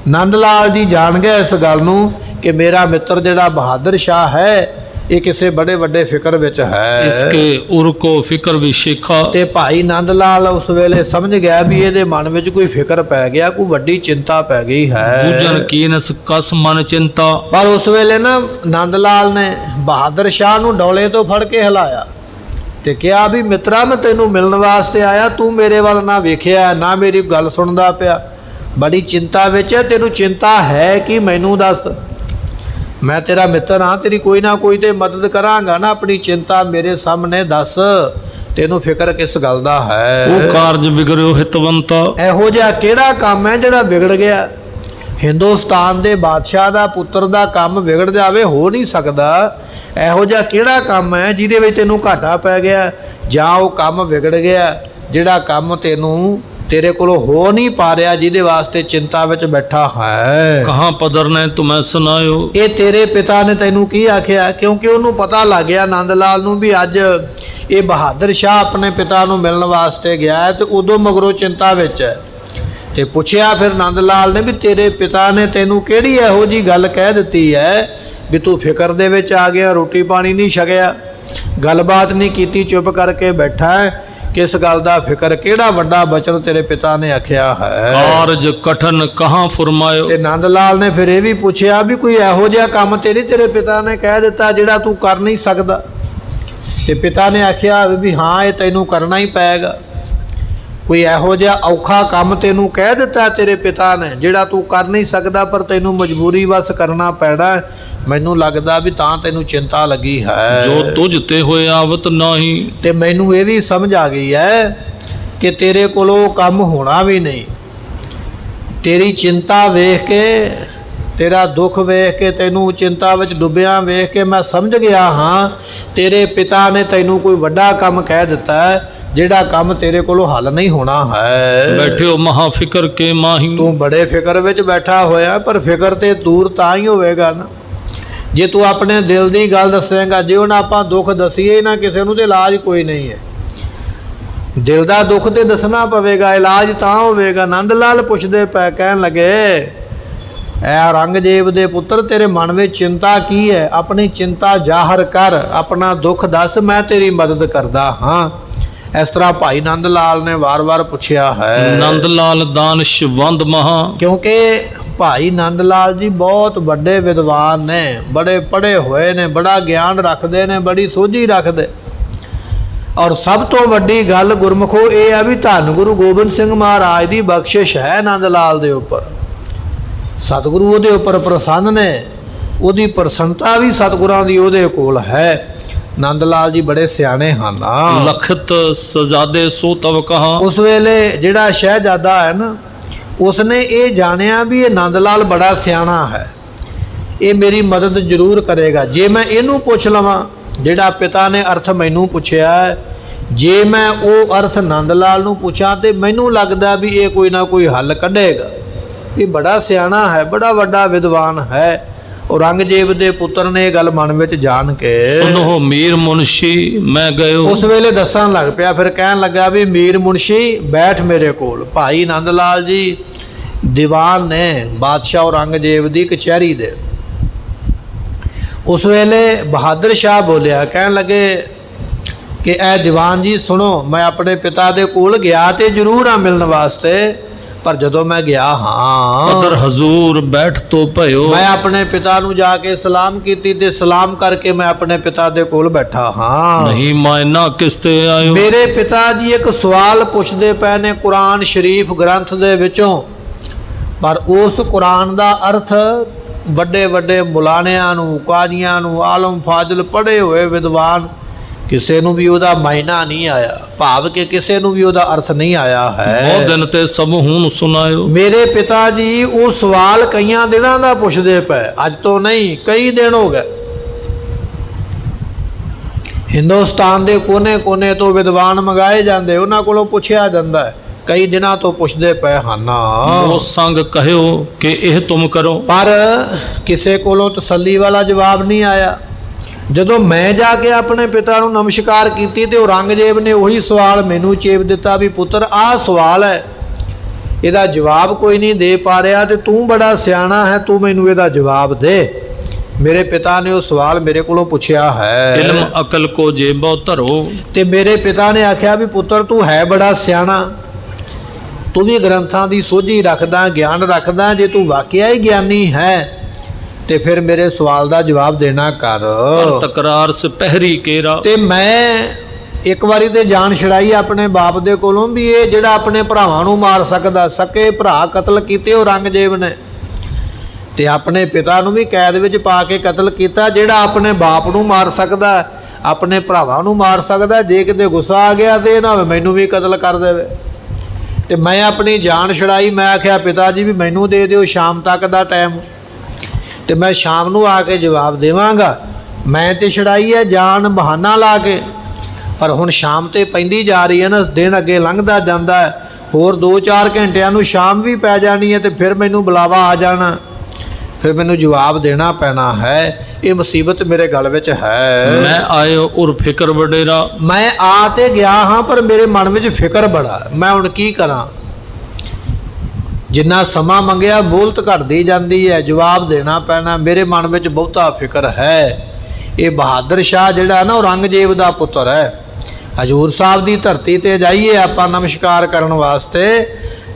ਨੰਦ ਲਾਲ ਜੀ ਜਾਣ ਗਏ ਇਸ ਗੱਲ ਨੂੰ ਕਿ ਮੇਰਾ ਮਿੱਤਰ ਜਿਹੜਾ ਬਹਾਦਰ ਸ਼ਾਹ ਹੈ ਇਹ ਕਿਸੇ ਬੜੇ ਵੱਡੇ ਫਿਕਰ ਵਿੱਚ ਹੈ। ਇਸਕੇ ਉਰ ਕੋ ਫਿਕਰ ਵਿਸ਼ੇਖਾ। ਤੇ ਭਾਈ ਨੰਦ ਲਾਲ ਉਸ ਵੇਲੇ ਸਮਝ ਗਿਆ ਵੀ ਇਹਦੇ ਮਨ ਵਿੱਚ ਕੋਈ ਫਿਕਰ ਪੈ ਗਿਆ, ਕੋਈ ਵੱਡੀ ਚਿੰਤਾ ਪੈ ਗਈ ਹੈ। ਬੂਝਨ ਕੀਨਸ ਕਸ ਮਨ ਚਿੰਤਾ। ਪਰ ਉਸ ਵੇਲੇ ਨਾ ਨੰਦ ਲਾਲ ਨੇ ਬਹਾਦਰ ਸ਼ਾਹ ਨੂੰ ਡੋਲੇ ਤੋਂ ਫੜ ਕੇ ਹਿਲਾਇਆ ਤੇ ਕਿਹਾ ਵੀ ਮਿੱਤਰਾ, ਮੈਂ ਤੈਨੂੰ ਮਿਲਣ ਵਾਸਤੇ ਆਇਆ, ਤੂੰ ਮੇਰੇ ਵੱਲ ਨਾ ਵੇਖਿਆ, ਨਾ ਮੇਰੀ ਗੱਲ ਸੁਣਦਾ ਪਿਆ, ਬੜੀ ਚਿੰਤਾ ਵਿੱਚ ਹੈ, ਤੈਨੂੰ ਚਿੰਤਾ ਹੈ ਕਿ ਮੈਨੂੰ ਦੱਸ। ਮੈਂ ਤੇਰਾ ਮਿੱਤਰ ਹਾਂ, ਤੇਰੀ ਕੋਈ ਨਾ ਕੋਈ ਤੇ ਮਦਦ ਕਰਾਂਗਾ ਨਾ। ਆਪਣੀ ਚਿੰਤਾ ਮੇਰੇ ਸਾਹਮਣੇ ਦੱਸ, ਤੈਨੂੰ ਫਿਕਰ ਕਿਸ ਗੱਲ ਦਾ ਹੈ? ਉਹ ਕਾਰਜ ਵਿਗੜਿਓ ਹਿਤਵੰਤਾ। ਇਹੋ ਜਿਹਾ ਕਿਹੜਾ ਕੰਮ ਹੈ ਜਿਹੜਾ ਵਿਗੜ ਗਿਆ? ਹਿੰਦੁਸਤਾਨ ਦੇ ਬਾਦਸ਼ਾਹ ਦਾ ਪੁੱਤਰ ਦਾ ਕੰਮ ਵਿਗੜ ਜਾਵੇ? ਹੋ ਨਹੀਂ ਸਕਦਾ। ਇਹੋ ਜਿਹਾ ਕਿਹੜਾ ਕੰਮ ਹੈ ਜਿਹਦੇ ਵਿੱਚ ਤੈਨੂੰ ਘਾਟਾ ਪੈ ਗਿਆ, ਜਾਂ ਉਹ ਕੰਮ ਵਿਗੜ ਗਿਆ ਜਿਹੜਾ ਕੰਮ ਤੇਰੇ ਕੋਲੋਂ ਹੋ ਨਹੀਂ ਪਾ ਰਿਹਾ, ਜਿਹਦੇ ਵਾਸਤੇ ਚਿੰਤਾ ਵਿੱਚ ਬੈਠਾ ਹੈ? ਕਹਾਂ ਪਦਰ ਨੇ ਤੁਮੈ ਸੁਨਾਇਓ। ਇਹ ਤੇਰੇ ਪਿਤਾ ਨੇ ਤੈਨੂੰ ਕੀ ਆਖਿਆ? ਕਿਉਂਕਿ ਉਹਨੂੰ ਪਤਾ ਲੱਗ ਗਿਆ ਨੰਦ ਲਾਲ ਨੂੰ ਵੀ ਅੱਜ ਇਹ ਬਹਾਦਰ ਸ਼ਾਹ ਆਪਣੇ ਪਿਤਾ ਨੂੰ ਮਿਲਣ ਵਾਸਤੇ ਗਿਆ ਹੈ, ਤੇ ਉਦੋਂ ਮਗਰੋਂ ਚਿੰਤਾ ਵਿੱਚ ਹੈ। ਤੇ ਪੁੱਛਿਆ ਫਿਰ ਨੰਦ ਲਾਲ ਨੇ ਵੀ ਤੇਰੇ ਪਿਤਾ ਨੇ ਤੈਨੂੰ ਕਿਹੜੀ ਇਹੋ ਜੀ ਗੱਲ ਕਹਿ ਦਿੱਤੀ ਹੈ ਵੀ ਤੂੰ ਫਿਕਰ ਦੇ ਵਿੱਚ ਆ ਗਿਆ, ਰੋਟੀ ਪਾਣੀ ਨਹੀਂ ਛਕਿਆ, ਗੱਲਬਾਤ ਨਹੀਂ ਕੀਤੀ, ਚੁੱਪ ਕਰਕੇ ਬੈਠਾ ਹੈ? ਕਿਸ ਗੱਲ ਦਾ ਫਿਕਰ? ਕਿਹੜਾ ਵੱਡਾ ਬਚਨ ਤੇਰੇ ਪਿਤਾ ਨੇ ਆਖਿਆ ਹੈ? ਕਾਰਜ ਕਠਨ ਕਹਾਂ ਫਰਮਾਇਓ। ਤੇ ਨੰਦ ਲਾਲ ਨੇ ਫਿਰ ਇਹ ਵੀ ਪੁੱਛਿਆ ਵੀ ਕੋਈ ਇਹੋ ਜਿਹਾ ਕੰਮ ਤੇਰੇ ਪਿਤਾ ਨੇ ਕਹਿ ਦਿੱਤਾ ਜਿਹੜਾ ਤੂੰ ਕਰ ਨਹੀਂ ਸਕਦਾ? ਤੇ ਪਿਤਾ ਨੇ ਆਖਿਆ ਵੀ ਹਾਂ, ਇਹ ਤੈਨੂੰ ਕਰਨਾ ਹੀ ਪਏਗਾ। ਕੋਈ ਇਹੋ ਜਿਹਾ ਔਖਾ ਕੰਮ ਤੈਨੂੰ ਕਹਿ ਦਿੱਤਾ ਤੇਰੇ ਪਿਤਾ ਨੇ ਜਿਹੜਾ ਤੂੰ ਕਰ ਨਹੀਂ ਸਕਦਾ, ਪਰ ਤੈਨੂੰ ਮਜਬੂਰੀ ਵਸ ਕਰਨਾ ਪੈਣਾ? ਮੈਨੂੰ ਲੱਗਦਾ ਵੀ ਤਾਂ ਤੈਨੂੰ ਚਿੰਤਾ ਲੱਗੀ ਹੈ। ਜੋ ਤੁਝ ਤੇ ਹੋਏ ਆਵਤ ਨਹੀਂ। ਤੇ ਮੈਨੂੰ ਇਹ ਵੀ ਸਮਝ ਆ ਗਈ ਹੈ ਕਿ ਤੇਰੇ ਕੋਲੋਂ ਕੰਮ ਹੋਣਾ ਵੀ ਨਹੀਂ। ਤੇਰੀ ਚਿੰਤਾ ਵੇਖ ਕੇ, ਤੇਰਾ ਦੁੱਖ ਵੇਖ ਕੇ, ਤੈਨੂੰ ਚਿੰਤਾ ਵਿੱਚ ਡੁੱਬਿਆ ਵੇਖ ਕੇ ਮੈਂ ਸਮਝ ਗਿਆ ਹਾਂ ਤੇਰੇ ਪਿਤਾ ਨੇ ਤੈਨੂੰ ਕੋਈ ਵੱਡਾ ਕੰਮ ਕਹਿ ਦਿੱਤਾ ਹੈ ਜਿਹੜਾ ਕੰਮ ਤੇਰੇ ਕੋਲੋਂ ਹੱਲ ਨਹੀਂ ਹੋਣਾ ਹੈ। ਬੈਠਿਓ ਮਹਾ ਫਿਕਰ ਕੇ ਮਾਹੀ। ਤੂੰ ਬੜੇ ਫਿਕਰ ਵਿੱਚ ਬੈਠਾ ਹੋਇਆ, ਪਰ ਫਿਕਰ ਤੇ ਦੂਰ ਤਾਂ ਹੀ ਹੋਵੇਗਾ ਨਾ ਜੇ ਤੂੰ ਆਪਣੇ ਦਿਲ ਦੀ ਗੱਲ ਦੱਸੇਂਗਾ। ਜੇ ਹੁਣ ਆਪਾਂ ਦੁੱਖ ਦਸੀਏ ਨਾ ਕਿਸੇ ਨੂੰ ਤੇ ਇਲਾਜ ਕੋਈ ਨਹੀਂ ਹੈ। ਦਿਲ ਦਾ ਦੁੱਖ ਤੇ ਦੱਸਣਾ ਪਵੇਗਾ, ਇਲਾਜ ਤਾਂ ਹੋਵੇਗਾ। ਨੰਦ ਲਾਲ ਪੁੱਛਦੇ ਪਏ, ਕਹਿਣ ਲੱਗੇ ਐ ਔਰੰਗਜ਼ੇਬ ਦੇ ਪੁੱਤਰ, ਤੇਰੇ ਮਨ ਵਿੱਚ ਚਿੰਤਾ ਕੀ ਹੈ? ਆਪਣੀ ਚਿੰਤਾ ਜ਼ਾਹਰ ਕਰ, ਆਪਣਾ ਦੁੱਖ ਦੱਸ, ਮੈਂ ਤੇਰੀ ਮਦਦ ਕਰਦਾ ਹਾਂ। ਇਸ ਤਰ੍ਹਾਂ ਭਾਈ ਨੰਦ ਲਾਲ ਨੇ ਵਾਰ-ਵਾਰ ਪੁੱਛਿਆ ਹੈ। ਨੰਦ ਲਾਲ ਦਾਨਸ਼ਵੰਦ ਮਹਾ। ਕਿਉਂਕਿ ਭਾਈ ਨੰਦ ਲਾਲ ਜੀ ਬਹੁਤ ਵੱਡੇ ਵਿਦਵਾਨ ਨੇ, ਬੜੇ ਪੜ੍ਹੇ ਹੋਏ ਨੇ, ਬੜਾ ਗਿਆਨ ਰੱਖਦੇ ਨੇ, ਬੜੀ ਸੋਝੀ ਰੱਖਦੇ। ਔਰ ਸਭ ਤੋਂ ਵੱਡੀ ਗੱਲ ਗੁਰਮੁਖੋ ਇਹ ਹੈ ਵੀ ਧੰਨ ਗੁਰੂ ਗੋਬਿੰਦ ਸਿੰਘ ਮਹਾਰਾਜ ਦੀ ਬਖਸ਼ਿਸ਼ ਹੈ ਨੰਦ ਲਾਲ ਦੇ ਉੱਪਰ। ਸਤਿਗੁਰੂ ਉਹਦੇ ਉੱਪਰ ਪ੍ਰਸੰਨ ਨੇ, ਉਹਦੀ ਪ੍ਰਸੰਨਤਾ ਵੀ ਸਤਿਗੁਰਾਂ ਦੀ ਉਹਦੇ ਕੋਲ ਹੈ। ਨੰਦ ਲਾਲ ਜੀ ਬੜੇ ਸਿਆਣੇ ਹਨ। ਲਖਤ ਸਜਾਦੇ ਸੋ ਤਵ ਕਹਾ। ਉਸ ਵੇਲੇ ਜਿਹੜਾ ਸ਼ਹਿਜ਼ਾਦਾ ਹੈ ਨਾ, ਉਸਨੇ ਇਹ ਜਾਣਿਆ ਵੀ ਇਹ ਨੰਦ ਲਾਲ ਬੜਾ ਸਿਆਣਾ ਹੈ, ਇਹ ਮੇਰੀ ਮਦਦ ਜ਼ਰੂਰ ਕਰੇਗਾ। ਜੇ ਮੈਂ ਇਹਨੂੰ ਪੁੱਛ ਲਵਾਂ ਜਿਹੜਾ ਪਿਤਾ ਨੇ ਅਰਥ ਮੈਨੂੰ ਪੁੱਛਿਆ, ਜੇ ਮੈਂ ਉਹ ਅਰਥ ਨੰਦ ਲਾਲ ਨੂੰ ਪੁੱਛਾਂ ਤੇ ਮੈਨੂੰ ਲੱਗਦਾ ਵੀ ਇਹ ਕੋਈ ਨਾ ਕੋਈ ਹੱਲ ਕੱਢੇਗਾ। ਇਹ ਬੜਾ ਸਿਆਣਾ ਹੈ, ਬੜਾ ਵੱਡਾ ਵਿਦਵਾਨ ਹੈ। ਔਰੰਗਜ਼ੇਬ ਦੇ ਪੁੱਤਰ ਨੇ ਇਹ ਗੱਲ ਮਨ ਵਿੱਚ ਜਾਣ ਕੇ ਸੁਨੋ ਮੀਰ ਮੁਨਸ਼ੀ ਮੈਂ ਗਇਓ। ਉਸ ਵੇਲੇ ਦੱਸਣ ਲੱਗ ਪਿਆ, ਫਿਰ ਕਹਿਣ ਲੱਗਾ ਵੀ ਮੀਰ ਮੁਨਸ਼ੀ ਬੈਠ ਮੇਰੇ ਕੋਲ। ਭਾਈ ਨੰਦ ਲਾਲ ਜੀ ਦੀਵਾਨ ਨੇ ਬਾਦਸ਼ਾਹ ਔਰੰਗਜ਼ੇਬ ਦੀ ਕਚਹਿਰੀ ਦੇ। ਉਸ ਵੇਲੇ ਬਹਾਦਰ ਸ਼ਾਹ ਬੋਲਿਆ, ਕਹਿਣ ਲੱਗੇ ਕਿ ਇਹ ਦੀਵਾਨ ਜੀ ਸੁਣੋ, ਮੈਂ ਆਪਣੇ ਪਿਤਾ ਦੇ ਕੋਲ ਗਿਆ ਤੇ ਜ਼ਰੂਰ ਆ ਮਿਲਣ ਵਾਸਤੇ, ਪਰ ਜਦੋਂ ਮੈਂ ਗਿਆ ਹਾਂ ਅਦਰ ਹਜ਼ੂਰ ਬੈਠ ਤੋ ਭਇਓ। ਮੈਂ ਆਪਣੇ ਪਿਤਾ ਨੂੰ ਜਾ ਕੇ ਸਲਾਮ ਕੀਤੀ ਤੇ ਸਲਾਮ ਕਰਕੇ ਮੈਂ ਆਪਣੇ ਪਿਤਾ ਦੇ ਕੋਲ ਬੈਠਾ ਹਾਂ। ਨਹੀਂ ਮਾਇਨਾ ਕਿਸ ਤੇ ਆਇਓ। ਮੇਰੇ ਪਿਤਾ ਜੀ ਇੱਕ ਸਵਾਲ ਪੁੱਛਦੇ ਪਏ ਨੇ ਕੁਰਾਨ ਸ਼ਰੀਫ ਗ੍ਰੰਥ ਦੇ ਵਿੱਚੋਂ, ਪਰ ਉਸ ਕੁਰਾਨ ਦਾ ਅਰਥ ਵੱਡੇ ਵੱਡੇ ਮੁਲਾਣਿਆਂ ਨੂੰ, ਕਾਜ਼ੀਆਂ ਨੂੰ, ਆਲਮ ਫਾਜ਼ਲ ਪੜ੍ਹੇ ਹੋਏ ਵਿਦਵਾਨ, ਕਿਸੇ ਨੂੰ ਵੀ ਉਹਦਾ ਮਾਇਨਾ ਨਹੀਂ ਆਇਆ, ਭਾਵ ਕਿ ਕਿਸੇ ਨੂੰ ਵੀ ਉਹਦਾ ਅਰਥ ਨਹੀਂ ਆਇਆ ਹੈ। ਉਹ ਦਿਨ ਤੇ ਸਭ ਹੁਣ ਸੁਣਾਇਓ। ਮੇਰੇ ਪਿਤਾ ਜੀ ਉਹ ਸਵਾਲ ਕਈਆਂ ਦਿਨਾਂ ਦਾ ਪੁੱਛਦੇ ਪਏ, ਅੱਜ ਤੋਂ ਨਹੀਂ, ਕਈ ਦਿਨ ਹੋ ਗਏ। ਹਿੰਦੁਸਤਾਨ ਦੇ ਕੋਨੇ-ਕੋਨੇ ਤੋਂ ਵਿਦਵਾਨ ਮੰਗਾਏ ਜਾਂਦੇ, ਉਹਨਾਂ ਕੋਲੋਂ ਪੁੱਛਿਆ ਜਾਂਦਾ ਹੈ, ਕਈ ਦਿਨਾਂ ਤੋਂ ਪੁੱਛਦੇ ਪਏ ਹਨ। ਉਹ ਸੰਗ ਕਹਿਓ ਕਿ ਇਹ ਤੁਮ ਕਰੋ, ਪਰ ਕਿਸੇ ਕੋਲੋਂ ਤਸੱਲੀ ਵਾਲਾ ਜਵਾਬ ਨਹੀਂ ਆਇਆ। ਜਦੋਂ ਮੈਂ ਜਾ ਕੇ ਆਪਣੇ ਪਿਤਾ ਨੂੰ ਨਮਸਕਾਰ ਕੀਤੀ ਤੇ ਔਰੰਗਜ਼ੇਬ ਨੇ ਉਹੀ ਸਵਾਲ ਮੈਨੂੰ ਚੇਪ ਦਿੱਤਾ ਵੀ ਪੁੱਤਰ ਆਹ ਸਵਾਲ ਹੈ, ਇਹਦਾ ਜਵਾਬ ਕੋਈ ਨਹੀਂ ਦੇ ਪਾ ਰਿਹਾ ਤੇ ਤੂੰ ਬੜਾ ਸਿਆਣਾ ਹੈ, ਤੂੰ ਮੈਨੂੰ ਇਹਦਾ ਜਵਾਬ ਦੇ। ਮੇਰੇ ਪਿਤਾ ਨੇ ਉਹ ਸਵਾਲ ਮੇਰੇ ਕੋਲੋਂ ਪੁੱਛਿਆ ਹੈ। ਇਲਮ ਅਕਲ ਕੋ ਜੇਬੋ ਧਰੋ। ਤੇ ਮੇਰੇ ਪਿਤਾ ਨੇ ਆਖਿਆ ਵੀ ਪੁੱਤਰ ਤੂੰ ਹੈ ਬੜਾ ਸਿਆਣਾ, ਤੂੰ ਵੀ ਗ੍ਰੰਥਾਂ ਦੀ ਸੋਝੀ ਰੱਖਦਾ, ਗਿਆਨ ਰੱਖਦਾ, ਜੇ ਤੂੰ ਵਾਕਿਆ ਹੀ ਗਿਆਨੀ ਹੈ ਤੇ ਫਿਰ ਮੇਰੇ ਸਵਾਲ ਦਾ ਜਵਾਬ ਦੇਣਾ ਕਰ। ਤਕਰਾਰ ਸਪਹਿਰੀ ਕੇਰਾ। ਤੇ ਮੈਂ ਇੱਕ ਵਾਰੀ ਤੇ ਜਾਨ ਛੜਾਈ ਆਪਣੇ ਬਾਪ ਦੇ ਕੋਲੋਂ ਵੀ ਇਹ ਜਿਹੜਾ ਆਪਣੇ ਭਰਾਵਾਂ ਨੂੰ ਮਾਰ ਸਕਦਾ, ਸਕੇ ਭਰਾ ਕਤਲ ਕੀਤੇ ਔਰੰਗਜ਼ੇਬ ਨੇ, ਤੇ ਆਪਣੇ ਪਿਤਾ ਨੂੰ ਵੀ ਕੈਦ ਵਿੱਚ ਪਾ ਕੇ ਕਤਲ ਕੀਤਾ। ਜਿਹੜਾ ਆਪਣੇ ਬਾਪ ਨੂੰ ਮਾਰ ਸਕਦਾ, ਆਪਣੇ ਭਰਾਵਾਂ ਨੂੰ ਮਾਰ ਸਕਦਾ, ਜੇ ਕਿਤੇ ਗੁੱਸਾ ਆ ਗਿਆ ਤੇ ਨਾ ਹੋਵੇ ਮੈਨੂੰ ਵੀ ਕਤਲ ਕਰ ਦੇਵੇ। ਤੇ ਮੈਂ ਆਪਣੀ ਜਾਨ ਛੁਡਾਈ। ਮੈਂ ਆਖਿਆ ਪਿਤਾ ਜੀ ਵੀ ਮੈਨੂੰ ਦੇ ਦਿਓ ਸ਼ਾਮ ਤੱਕ ਦਾ ਟਾਈਮ, ਤੇ ਮੈਂ ਸ਼ਾਮ ਨੂੰ ਆ ਕੇ ਜਵਾਬ ਦੇਵਾਂਗਾ। ਮੈਂ ਤੇ ਛੁਡਾਈ ਹੈ ਜਾਨ ਬਹਾਨਾ ਲਾ ਕੇ, ਪਰ ਹੁਣ ਸ਼ਾਮ ਤੇ ਪੈਂਦੀ ਜਾ ਰਹੀ ਹੈ ਨਾ, ਦਿਨ ਅੱਗੇ ਲੰਘਦਾ ਜਾਂਦਾ ਹੈ, ਹੋਰ 2-4 ਘੰਟਿਆਂ ਨੂੰ ਸ਼ਾਮ ਵੀ ਪੈ ਜਾਣੀ ਹੈ ਤੇ ਫਿਰ ਮੈਨੂੰ ਬੁਲਾਵਾ ਆ ਜਾਣਾ, ਫਿਰ ਮੈਨੂੰ ਜਵਾਬ ਦੇਣਾ ਪੈਣਾ ਹੈ। ਇਹ ਮੁਸੀਬਤ ਮੇਰੇ ਗਲ ਵਿੱਚ ਹੈ। ਮੈਂ ਆਇਓ ਉਰ ਫਿਕਰ ਵਡੇਰਾ। ਮੈਂ ਆ ਤੇ ਗਿਆ ਹਾਂ ਪਰ ਮੇਰੇ ਮਨ ਵਿੱਚ ਫਿਕਰ ਬੜਾ। ਮੈਂ ਹੁਣ ਕੀ ਕਰਾਂ? ਜਿੰਨਾ ਸਮਾਂ ਮੰਗਿਆ ਬੋਲਤ ਘਟਦੀ ਜਾਂਦੀ ਹੈ, ਜਵਾਬ ਦੇਣਾ ਪੈਣਾ। ਮੇਰੇ ਮਨ ਵਿੱਚ ਬਹੁਤਾ ਫਿਕਰ ਹੈ। ਇਹ ਬਹਾਦਰ ਸ਼ਾਹ ਜਿਹੜਾ ਨਾ ਔਰੰਗਜ਼ੇਬ ਦਾ ਪੁੱਤਰ ਹੈ। ਹਜ਼ੂਰ ਸਾਹਿਬ ਦੀ ਧਰਤੀ ਤੇ ਜਾਈਏ ਆਪਾਂ ਨਮਸਕਾਰ ਕਰਨ ਵਾਸਤੇ।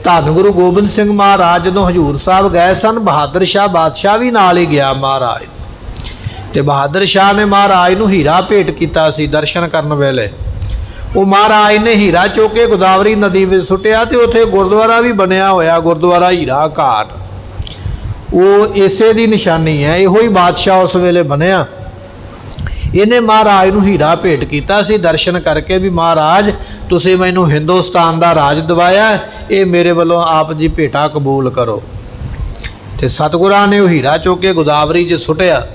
ਧੰਨ ਗੁਰੂ ਗੋਬਿੰਦ ਸਿੰਘ ਮਹਾਰਾਜ ਜਦੋਂ ਹਜ਼ੂਰ ਸਾਹਿਬ ਗਏ ਸਨ, ਬਹਾਦਰ ਸ਼ਾਹ ਬਾਦਸ਼ਾਹ ਵੀ ਨਾਲ ਹੀ ਗਿਆ ਮਹਾਰਾਜ। ਤੇ ਬਹਾਦਰ ਸ਼ਾਹ ਨੇ ਮਹਾਰਾਜ ਨੂੰ ਹੀਰਾ ਭੇਟ ਕੀਤਾ ਸੀ ਦਰਸ਼ਨ ਕਰਨ ਵੇਲੇ। ਉਹ ਮਹਾਰਾਜ ਨੇ ਹੀਰਾ ਚੁੱਕ ਕੇ ਗੋਦਾਵਰੀ ਨਦੀ ਵਿੱਚ ਸੁੱਟਿਆ ਤੇ ਉੱਥੇ ਗੁਰਦੁਆਰਾ ਵੀ ਬਣਿਆ ਹੋਇਆ, ਗੁਰਦੁਆਰਾ ਹੀਰਾ ਘਾਟ। ਉਹ ਇਸੇ ਦੀ ਨਿਸ਼ਾਨੀ ਹੈ, ਇਹੋ ਹੀ ਬਾਦਸ਼ਾਹ ਉਸ ਵੇਲੇ ਬਣਿਆ। ਇਹਨੇ ਮਹਾਰਾਜ ਨੂੰ ਹੀਰਾ ਭੇਟ ਕੀਤਾ ਸੀ ਦਰਸ਼ਨ ਕਰਕੇ ਵੀ ਮਹਾਰਾਜ ਤੁਸੀਂ ਮੈਨੂੰ ਹਿੰਦੁਸਤਾਨ ਦਾ ਰਾਜ ਦਿਵਾਇਆ, ਇਹ ਮੇਰੇ ਵੱਲੋਂ ਆਪ ਜੀ ਭੇਟਾ ਕਬੂਲ ਕਰੋ। ਤੇ ਸਤਿਗੁਰਾਂ ਨੇ ਉਹ ਹੀਰਾ ਚੁੱਕ ਕੇ ਗੋਦਾਵਰੀ 'ਚ ਸੁੱਟਿਆ।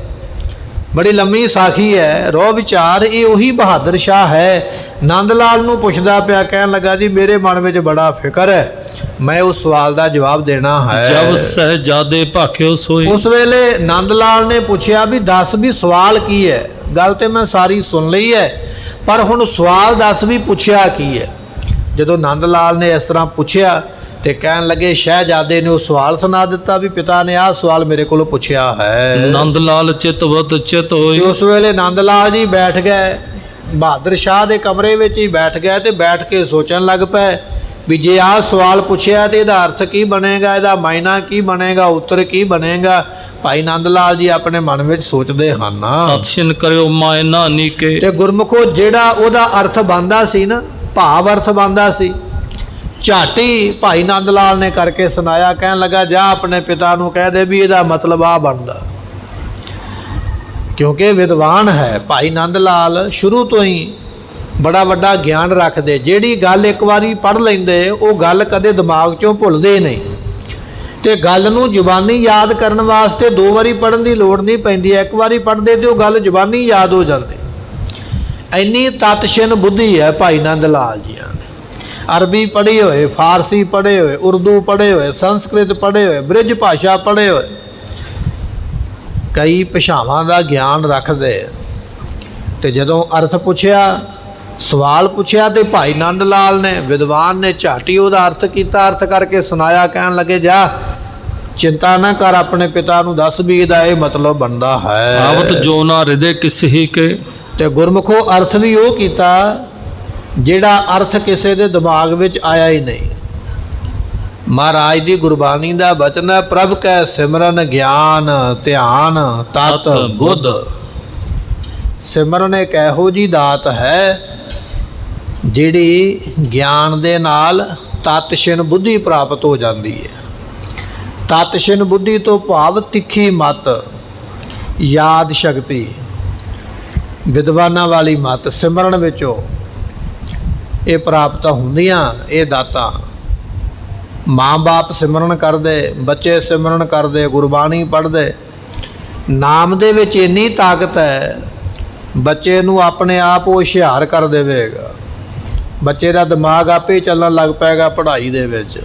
ਬੜੀ ਲੰਮੀ ਸਾਖੀ ਹੈ, ਰੋ ਵਿਚਾਰ। ਇਹ ਉਹੀ ਬਹਾਦਰ ਸ਼ਾਹ ਹੈ। ਨੰਦ ਲਾਲ ਨੂੰ ਪੁੱਛਦਾ ਪਿਆ, ਕਹਿਣ ਲੱਗਾ ਜੀ ਮੇਰੇ ਮਨ ਵਿੱਚ ਬੜਾ ਫਿਕਰ ਹੈ, ਮੈਂ ਉਸ ਸਵਾਲ ਦਾ ਜਵਾਬ ਦੇਣਾ ਹੈ। ਜਬ ਸਹਿਜਾਦੇ ਭਾਖਿਓ ਸੋਈ। ਉਸ ਵੇਲੇ ਨੰਦ ਲਾਲ ਨੇ ਪੁੱਛਿਆ ਵੀ ਦੱਸ ਵੀ ਸਵਾਲ ਕੀ ਹੈ? ਗੱਲ ਤੇ ਮੈਂ ਸਾਰੀ ਸੁਣ ਲਈ ਹੈ, ਪਰ ਹੁਣ ਸਵਾਲ ਦੱਸ ਵੀ ਪੁੱਛਿਆ ਕੀ ਹੈ? ਜਦੋਂ ਨੰਦ ਲਾਲ ਨੇ ਇਸ ਤਰ੍ਹਾਂ ਪੁੱਛਿਆ ਤੇ ਕਹਿਣ ਲੱਗੇ ਸ਼ਹਿਜ਼ਾਦੇ ਨੇ ਉਹ ਸਵਾਲ ਸੁਣਾ ਦਿੱਤਾ ਵੀ ਪਿਤਾ ਨੇ ਆਹ ਸਵਾਲ ਮੇਰੇ ਕੋਲੋਂ ਪੁੱਛਿਆ ਹੈ। ਨੰਦ ਲਾਲ ਚਿਤਵਤ ਚਿਤ ਹੋਈ। ਉਸ ਵੇਲੇ ਨੰਦ ਲਾਲ ਜੀ ਬੈਠ ਗਏ, ਬਹਾਦਰ ਸ਼ਾਹ ਦੇ ਕਮਰੇ ਵਿੱਚ ਹੀ ਬੈਠ ਗਏ ਤੇ ਬੈਠ ਕੇ ਸੋਚਣ ਲੱਗ ਪਏ ਵੀ ਜੇ ਆਹ ਸਵਾਲ ਪੁੱਛਿਆ ਤੇ ਇਹਦਾ ਅਰਥ ਕੀ ਬਣੇਗਾ, ਇਹਦਾ ਮਾਇਨਾ ਕੀ ਬਣੇਗਾ, ਉੱਤਰ ਕੀ ਬਣੇਗਾ। ਭਾਈ ਨੰਦ ਲਾਲ ਜੀ ਆਪਣੇ ਮਨ ਵਿੱਚ ਸੋਚਦੇ ਹਨ। ਦਰਸ਼ਨ ਕਰਿਓ ਮਾਇਨਾ ਨੀਕੇ। ਤੇ ਗੁਰਮੁਖੋ ਜਿਹੜਾ ਉਹਦਾ ਅਰਥ ਬਣਦਾ ਸੀ ਨਾ, ਭਾਵ ਅਰਥ ਬਣਦਾ ਸੀ, ਝਾਟੀ ਭਾਈ ਨੰਦ ਲਾਲ ਨੇ ਕਰਕੇ ਸੁਣਾਇਆ। ਕਹਿਣ ਲੱਗਾ ਜਾ ਆਪਣੇ ਪਿਤਾ ਨੂੰ ਕਹਿ ਦੇ ਵੀ ਇਹਦਾ ਮਤਲਬ ਆ ਬਣਦਾ। ਕਿਉਂਕਿ ਵਿਦਵਾਨ ਹੈ ਭਾਈ ਨੰਦ ਲਾਲ, ਸ਼ੁਰੂ ਤੋਂ ਹੀ ਬੜਾ ਵੱਡਾ ਗਿਆਨ ਰੱਖਦੇ। ਜਿਹੜੀ ਗੱਲ ਇੱਕ ਵਾਰੀ ਪੜ੍ਹ ਲੈਂਦੇ ਉਹ ਗੱਲ ਕਦੇ ਦਿਮਾਗ 'ਚੋਂ ਭੁੱਲਦੇ ਨਹੀਂ। ਤੇ ਗੱਲ ਨੂੰ ਜ਼ੁਬਾਨੀ ਯਾਦ ਕਰਨ ਵਾਸਤੇ 2 ਵਾਰੀ ਪੜ੍ਹਨ ਦੀ ਲੋੜ ਨਹੀਂ ਪੈਂਦੀ। ਇੱਕ ਵਾਰੀ ਪੜ੍ਹਦੇ ਤੇ ਉਹ ਗੱਲ ਜ਼ੁਬਾਨੀ ਯਾਦ ਹੋ ਜਾਂਦੀ। ਇੰਨੀ ਤਤਸ਼ਿਨ ਬੁੱਧੀ ਹੈ ਭਾਈ ਨੰਦ ਲਾਲ ਜੀਆਂ ਨੇ। ਅਰਬੀ ਪੜ੍ਹੀ ਹੋਏ, ਫਾਰਸੀ ਪੜ੍ਹੇ ਹੋਏ, ਉਰਦੂ ਪੜ੍ਹੇ ਹੋਏ, ਸੰਸਕ੍ਰਿਤ ਪੜ੍ਹੇ ਹੋਏ, ਬ੍ਰਿਜ ਭਾਸ਼ਾ ਪੜ੍ਹੇ ਹੋਏ, ਕਈ ਭਾਸ਼ਾਵਾਂ ਦਾ ਗਿਆਨ ਰੱਖਦੇ। ਤੇ ਜਦੋਂ ਅਰਥ ਪੁੱਛਿਆ, ਸਵਾਲ ਪੁੱਛਿਆ ਤੇ ਭਾਈ ਨੰਦ ਲਾਲ ਨੇ ਵਿਦਵਾਨ ਨੇ ਝਾਟੀ ਉਹਦਾ ਅਰਥ ਕੀਤਾ, ਅਰਥ ਕਰਕੇ ਸੁਣਾਇਆ। ਕਹਿਣ ਲੱਗੇ ਜਾ ਚਿੰਤਾ ਨਾ ਕਰ, ਆਪਣੇ ਪਿਤਾ ਨੂੰ ਦੱਸ ਵੀ ਇਹਦਾ ਇਹ ਮਤਲਬ ਬਣਦਾ ਹੈ। ਆਵਤ ਜੋ ਨਾ ਹਿਰਦੇ ਕਿਸ ਹੀ ਕੇ। ਤੇ ਗੁਰਮੁਖੋ ਅਰਥ ਵੀ ਉਹ ਕੀਤਾ ਜਿਹੜਾ ਅਰਥ ਕਿਸੇ ਦੇ ਦਿਮਾਗ ਵਿੱਚ ਆਇਆ ਹੀ ਨਹੀਂ। ਮਹਾਰਾਜ ਦੀ ਗੁਰਬਾਣੀ ਦਾ ਬਚਨ ਹੈ, ਪ੍ਰਭ ਕੈ ਸਿਮਰਨ ਗਿਆਨ ਧਿਆਨ ਤਤ ਬੁੱਧ। ਸਿਮਰਨ ਇੱਕ ਇਹੋ ਜਿਹੀ ਦਾਤ ਹੈ ਜਿਹੜੀ ਗਿਆਨ ਦੇ ਨਾਲ ਤਤਸ਼ਿਨ ਬੁੱਧੀ ਪ੍ਰਾਪਤ ਹੋ ਜਾਂਦੀ ਹੈ। ਤਤਸ਼ਿਨ ਬੁੱਧੀ ਤੋਂ ਭਾਵ ਤਿੱਖੀ ਮਤ, ਯਾਦ ਸ਼ਕਤੀ, ਵਿਦਵਾਨਾਂ ਵਾਲੀ ਮਤ ਸਿਮਰਨ ਵਿੱਚੋਂ ਇਹ ਪ੍ਰਾਪਤ ਹੁੰਦੀਆਂ। ਇਹ ਦਾਤਾਂ ਮਾਂ-ਬਾਪ ਸਿਮਰਨ ਕਰਦੇ, ਬੱਚੇ ਸਿਮਰਨ ਕਰਦੇ, ਗੁਰਬਾਣੀ ਪੜ੍ਹਦੇ। ਨਾਮ ਦੇ ਵਿੱਚ ਇੰਨੀ ਤਾਕਤ ਹੈ, ਬੱਚੇ ਨੂੰ ਆਪਣੇ ਆਪ ਉਹ ਹੁਸ਼ਿਆਰ ਕਰ ਦੇਵੇਗਾ। ਬੱਚੇ ਦਾ ਦਿਮਾਗ ਆਪੇ ਚੱਲਣ ਲੱਗ ਪਏਗਾ ਪੜ੍ਹਾਈ ਦੇ ਵਿੱਚ,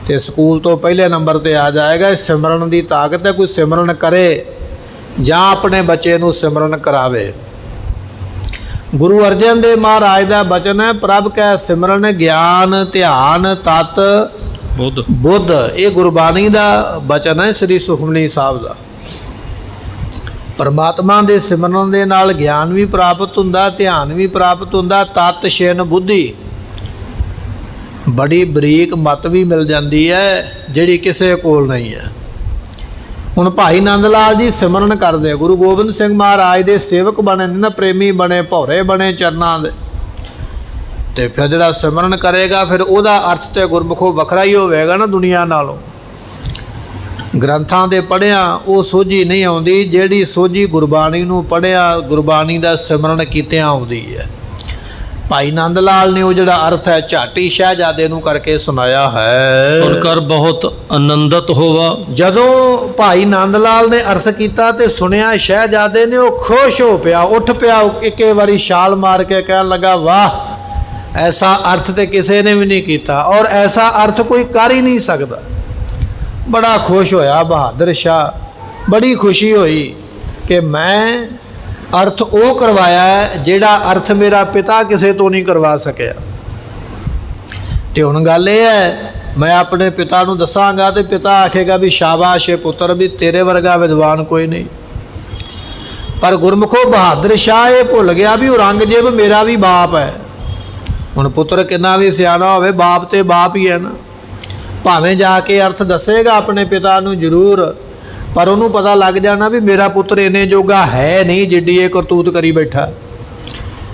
ਤੇ ਸਕੂਲ ਤੋਂ ਪਹਿਲੇ ਨੰਬਰ ਤੇ ਆ ਜਾਏਗਾ। ਸਿਮਰਨ ਦੀ ਤਾਕਤ ਹੈ। ਕੋਈ ਸਿਮਰਨ ਕਰੇ ਜਾਂ ਆਪਣੇ ਬੱਚੇ ਨੂੰ ਸਿਮਰਨ ਕਰਾਵੇ। ਗੁਰੂ ਅਰਜਨ ਦੇਵ ਮਹਾਰਾਜ ਦਾ ਬਚਨ ਹੈ, ਪ੍ਰਭ ਕੈ ਸਿਮਰਨ ਗਿਆਨ ਧਿਆਨ ਤਤ ਬੁੱਧ। ਇਹ ਗੁਰਬਾਣੀ ਦਾ ਬਚਨ ਹੈ ਸ੍ਰੀ ਸੁਖਮਨੀ ਸਾਹਿਬ ਦਾ। ਪਰਮਾਤਮਾ ਦੇ ਸਿਮਰਨ ਦੇ ਨਾਲ ਗਿਆਨ ਵੀ ਪ੍ਰਾਪਤ ਹੁੰਦਾ, ਧਿਆਨ ਵੀ ਪ੍ਰਾਪਤ ਹੁੰਦਾ, ਤਤਸ਼ਿਨ ਬੁੱਧੀ, ਬੜੀ ਬਰੀਕ ਮਤ ਵੀ ਮਿਲ ਜਾਂਦੀ ਹੈ ਜਿਹੜੀ ਕਿਸੇ ਕੋਲ ਨਹੀਂ ਹੈ। ਹੁਣ ਭਾਈ ਨੰਦ ਲਾਲ ਜੀ ਸਿਮਰਨ ਕਰਦੇ, ਗੁਰੂ ਗੋਬਿੰਦ ਸਿੰਘ ਮਹਾਰਾਜ ਦੇ ਸੇਵਕ ਬਣੇ ਨਾ, ਪ੍ਰੇਮੀ ਬਣੇ, ਭੌਰੇ ਬਣੇ ਚਰਨਾਂ ਦੇ। ਤੇ ਫਿਰ ਜਿਹੜਾ ਸਿਮਰਨ ਕਰੇਗਾ ਫਿਰ ਉਹਦਾ ਅਰਥ ਤੇ ਗੁਰਮੁਖੋਂ ਵੱਖਰਾ ਹੀ ਹੋਵੇਗਾ ਨਾ ਦੁਨੀਆ ਨਾਲੋਂ। ਗ੍ਰੰਥਾਂ ਦੇ ਪੜ੍ਹਿਆ ਉਹ ਸੋਝੀ ਨਹੀਂ ਆਉਂਦੀ, ਜਿਹੜੀ ਸੋਝੀ ਗੁਰਬਾਣੀ ਨੂੰ ਪੜ੍ਹਿਆ, ਗੁਰਬਾਣੀ ਦਾ ਸਿਮਰਨ ਕੀਤਿਆਂ ਆਉਂਦੀ ਹੈ। ਭਾਈ ਨੰਦ ਲਾਲ ਨੇ ਉਹ ਜਿਹੜਾ ਅਰਥ ਹੈ ਝਾਟੀ ਸ਼ਹਿਜ਼ਾਦੇ ਨੂੰ ਕਰਕੇ ਸੁਣਾਇਆ ਹੈ। ਸੁਣकर बहुत आनंदित होवा। ਜਦੋਂ ਭਾਈ ਨੰਦ ਲਾਲ ਨੇ ਅਰਥ ਕੀਤਾ ਤੇ ਸੁਣਿਆ ਸ਼ਹਿਜ਼ਾਦੇ ਨੇ, ਉਹ ਖੁਸ਼ ਹੋ ਪਿਆ, ਉੱਠ ਪਿਆ, ਇੱਕੇ ਵਾਰੀ ਛਾਲ ਮਾਰ ਕੇ ਕਹਿਣ ਲੱਗਾ, ਵਾਹ, ਐਸਾ ਅਰਥ ਤੇ ਕਿਸੇ ਨੇ ਵੀ ਨਹੀਂ ਕੀਤਾ ਔਰ ਐਸਾ ਅਰਥ ਕੋਈ ਕਰ ਹੀ ਨਹੀਂ ਸਕਦਾ। ਬੜਾ ਖੁਸ਼ ਹੋਇਆ ਬਹਾਦਰ ਸ਼ਾਹ, ਬੜੀ ਖੁਸ਼ੀ ਹੋਈ ਕਿ ਮੈਂ ਅਰਥ ਉਹ ਕਰਵਾਇਆ ਹੈ ਜਿਹੜਾ ਅਰਥ ਮੇਰਾ ਪਿਤਾ ਕਿਸੇ ਤੋਂ ਨਹੀਂ ਕਰਵਾ ਸਕਿਆ। ਤੇ ਹੁਣ ਗੱਲ ਇਹ ਹੈ, ਮੈਂ ਆਪਣੇ ਪਿਤਾ ਨੂੰ ਦੱਸਾਂਗਾ ਤੇ ਪਿਤਾ ਆਖੇਗਾ ਵੀ ਸ਼ਾਬਾਸ਼ ਏ ਪੁੱਤਰ, ਵੀ ਤੇਰੇ ਵਰਗਾ ਵਿਦਵਾਨ ਕੋਈ ਨਹੀਂ। ਪਰ ਗੁਰਮੁਖੋ ਬਹਾਦਰ ਸ਼ਾਹ ਇਹ ਭੁੱਲ ਗਿਆ ਵੀ ਔਰੰਗਜ਼ੇਬ ਮੇਰਾ ਵੀ ਬਾਪ ਹੈ। ਹੁਣ ਪੁੱਤਰ ਕਿੰਨਾ ਵੀ ਸਿਆਣਾ ਹੋਵੇ, ਬਾਪ ਤੇ ਬਾਪ ਹੀ ਹੈ ਨਾ। ਭਾਵੇਂ ਜਾ ਕੇ ਅਰਥ ਦੱਸੇਗਾ ਆਪਣੇ ਪਿਤਾ ਨੂੰ ਜ਼ਰੂਰ, ਪਰ ਉਹਨੂੰ ਪਤਾ ਲੱਗ ਜਾਣਾ ਵੀ ਮੇਰਾ ਪੁੱਤਰ ਇੰਨੇ ਜੋਗਾ ਹੈ ਨਹੀਂ ਜਿੱਡੀ ਇਹ ਕਰਤੂਤ ਕਰੀ ਬੈਠਾ।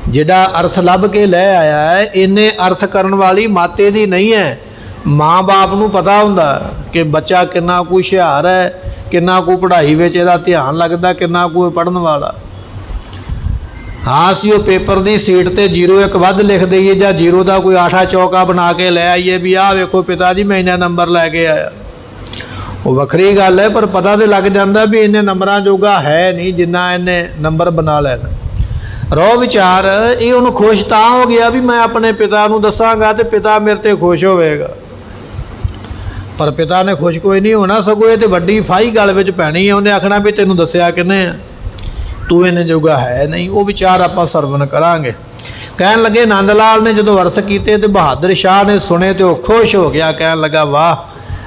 ਜਿਹੜਾ ਅਰਥ ਲੱਭ ਕੇ ਲੈ ਆਇਆ ਹੈ, ਇੰਨੇ ਅਰਥ ਕਰਨ ਵਾਲੀ ਮਾਤੇ ਦੀ ਨਹੀਂ ਹੈ। ਮਾਂ ਬਾਪ ਨੂੰ ਪਤਾ ਹੁੰਦਾ ਕਿ ਬੱਚਾ ਕਿੰਨਾ ਕੁ ਹੁਸ਼ਿਆਰ ਹੈ, ਕਿੰਨਾ ਕੁ ਪੜ੍ਹਾਈ ਵਿੱਚ ਇਹਦਾ ਧਿਆਨ ਲੱਗਦਾ, ਕਿੰਨਾ ਕੁ ਪੜ੍ਹਨ ਵਾਲਾ। ਹਾਂ, ਅਸੀਂ ਉਹ ਪੇਪਰ ਦੀ ਸੀਟ ਤੇ 01 ਵੱਧ ਲਿਖ ਦਈਏ ਜਾਂ 0 ਦਾ ਕੋਈ ਆਠਾ ਚੌਕਾ ਬਣਾ ਕੇ ਲੈ ਆਈਏ ਵੀ ਆਹ ਵੇਖੋ ਪਿਤਾ ਜੀ ਮੈਂ ਇੰਨਾ ਨੰਬਰ ਲੈ ਕੇ ਆਇਆ, ਉਹ ਵੱਖਰੀ ਗੱਲ ਹੈ। ਪਰ ਪਤਾ ਤੇ ਲੱਗ ਜਾਂਦਾ ਵੀ ਇੰਨੇ ਨੰਬਰਾਂ ਜੋਗਾ ਹੈ ਨਹੀਂ ਜਿੰਨਾ ਇਹਨੇ ਨੰਬਰ ਬਣਾ ਲੈਣਾ। ਰੋ ਵਿਚਾਰ ਇਹ ਉਹਨੂੰ ਖੁਸ਼ ਤਾਂ ਹੋ ਗਿਆ ਵੀ ਮੈਂ ਆਪਣੇ ਪਿਤਾ ਨੂੰ ਦੱਸਾਂਗਾ ਤੇ ਪਿਤਾ ਮੇਰੇ ਤੇ ਖੁਸ਼ ਹੋਵੇਗਾ। ਪਰ ਪਿਤਾ ਨੇ ਖੁਸ਼ ਕੋਈ ਨਹੀਂ ਹੋਣਾ, ਸਗੋਂ ਇਹ ਤੇ ਵੱਡੀ ਫਾਹੀ ਗੱਲ ਵਿੱਚ ਪੈਣੀ ਹੈ। ਉਹਨੇ ਆਖਣਾ ਵੀ ਤੈਨੂੰ ਦੱਸਿਆ ਕਿੰਨੇ ਆ, ਤੂੰ ਇਹਨੇ ਜੋਗਾ ਹੈ ਨਹੀਂ। ਉਹ ਵਿਚਾਰ ਆਪਾਂ ਸਰਵਣ ਕਰਾਂਗੇ। ਕਹਿਣ ਲੱਗੇ ਨੰਦ ਲਾਲ ਨੇ ਜਦੋਂ ਅਰਥ ਕੀਤੇ ਤੇ ਬਹਾਦਰ ਸ਼ਾਹ ਨੇ ਸੁਣੇ ਤੇ ਉਹ ਖੁਸ਼ ਹੋ ਗਿਆ, ਕਹਿਣ ਲੱਗਾ, ਵਾਹ,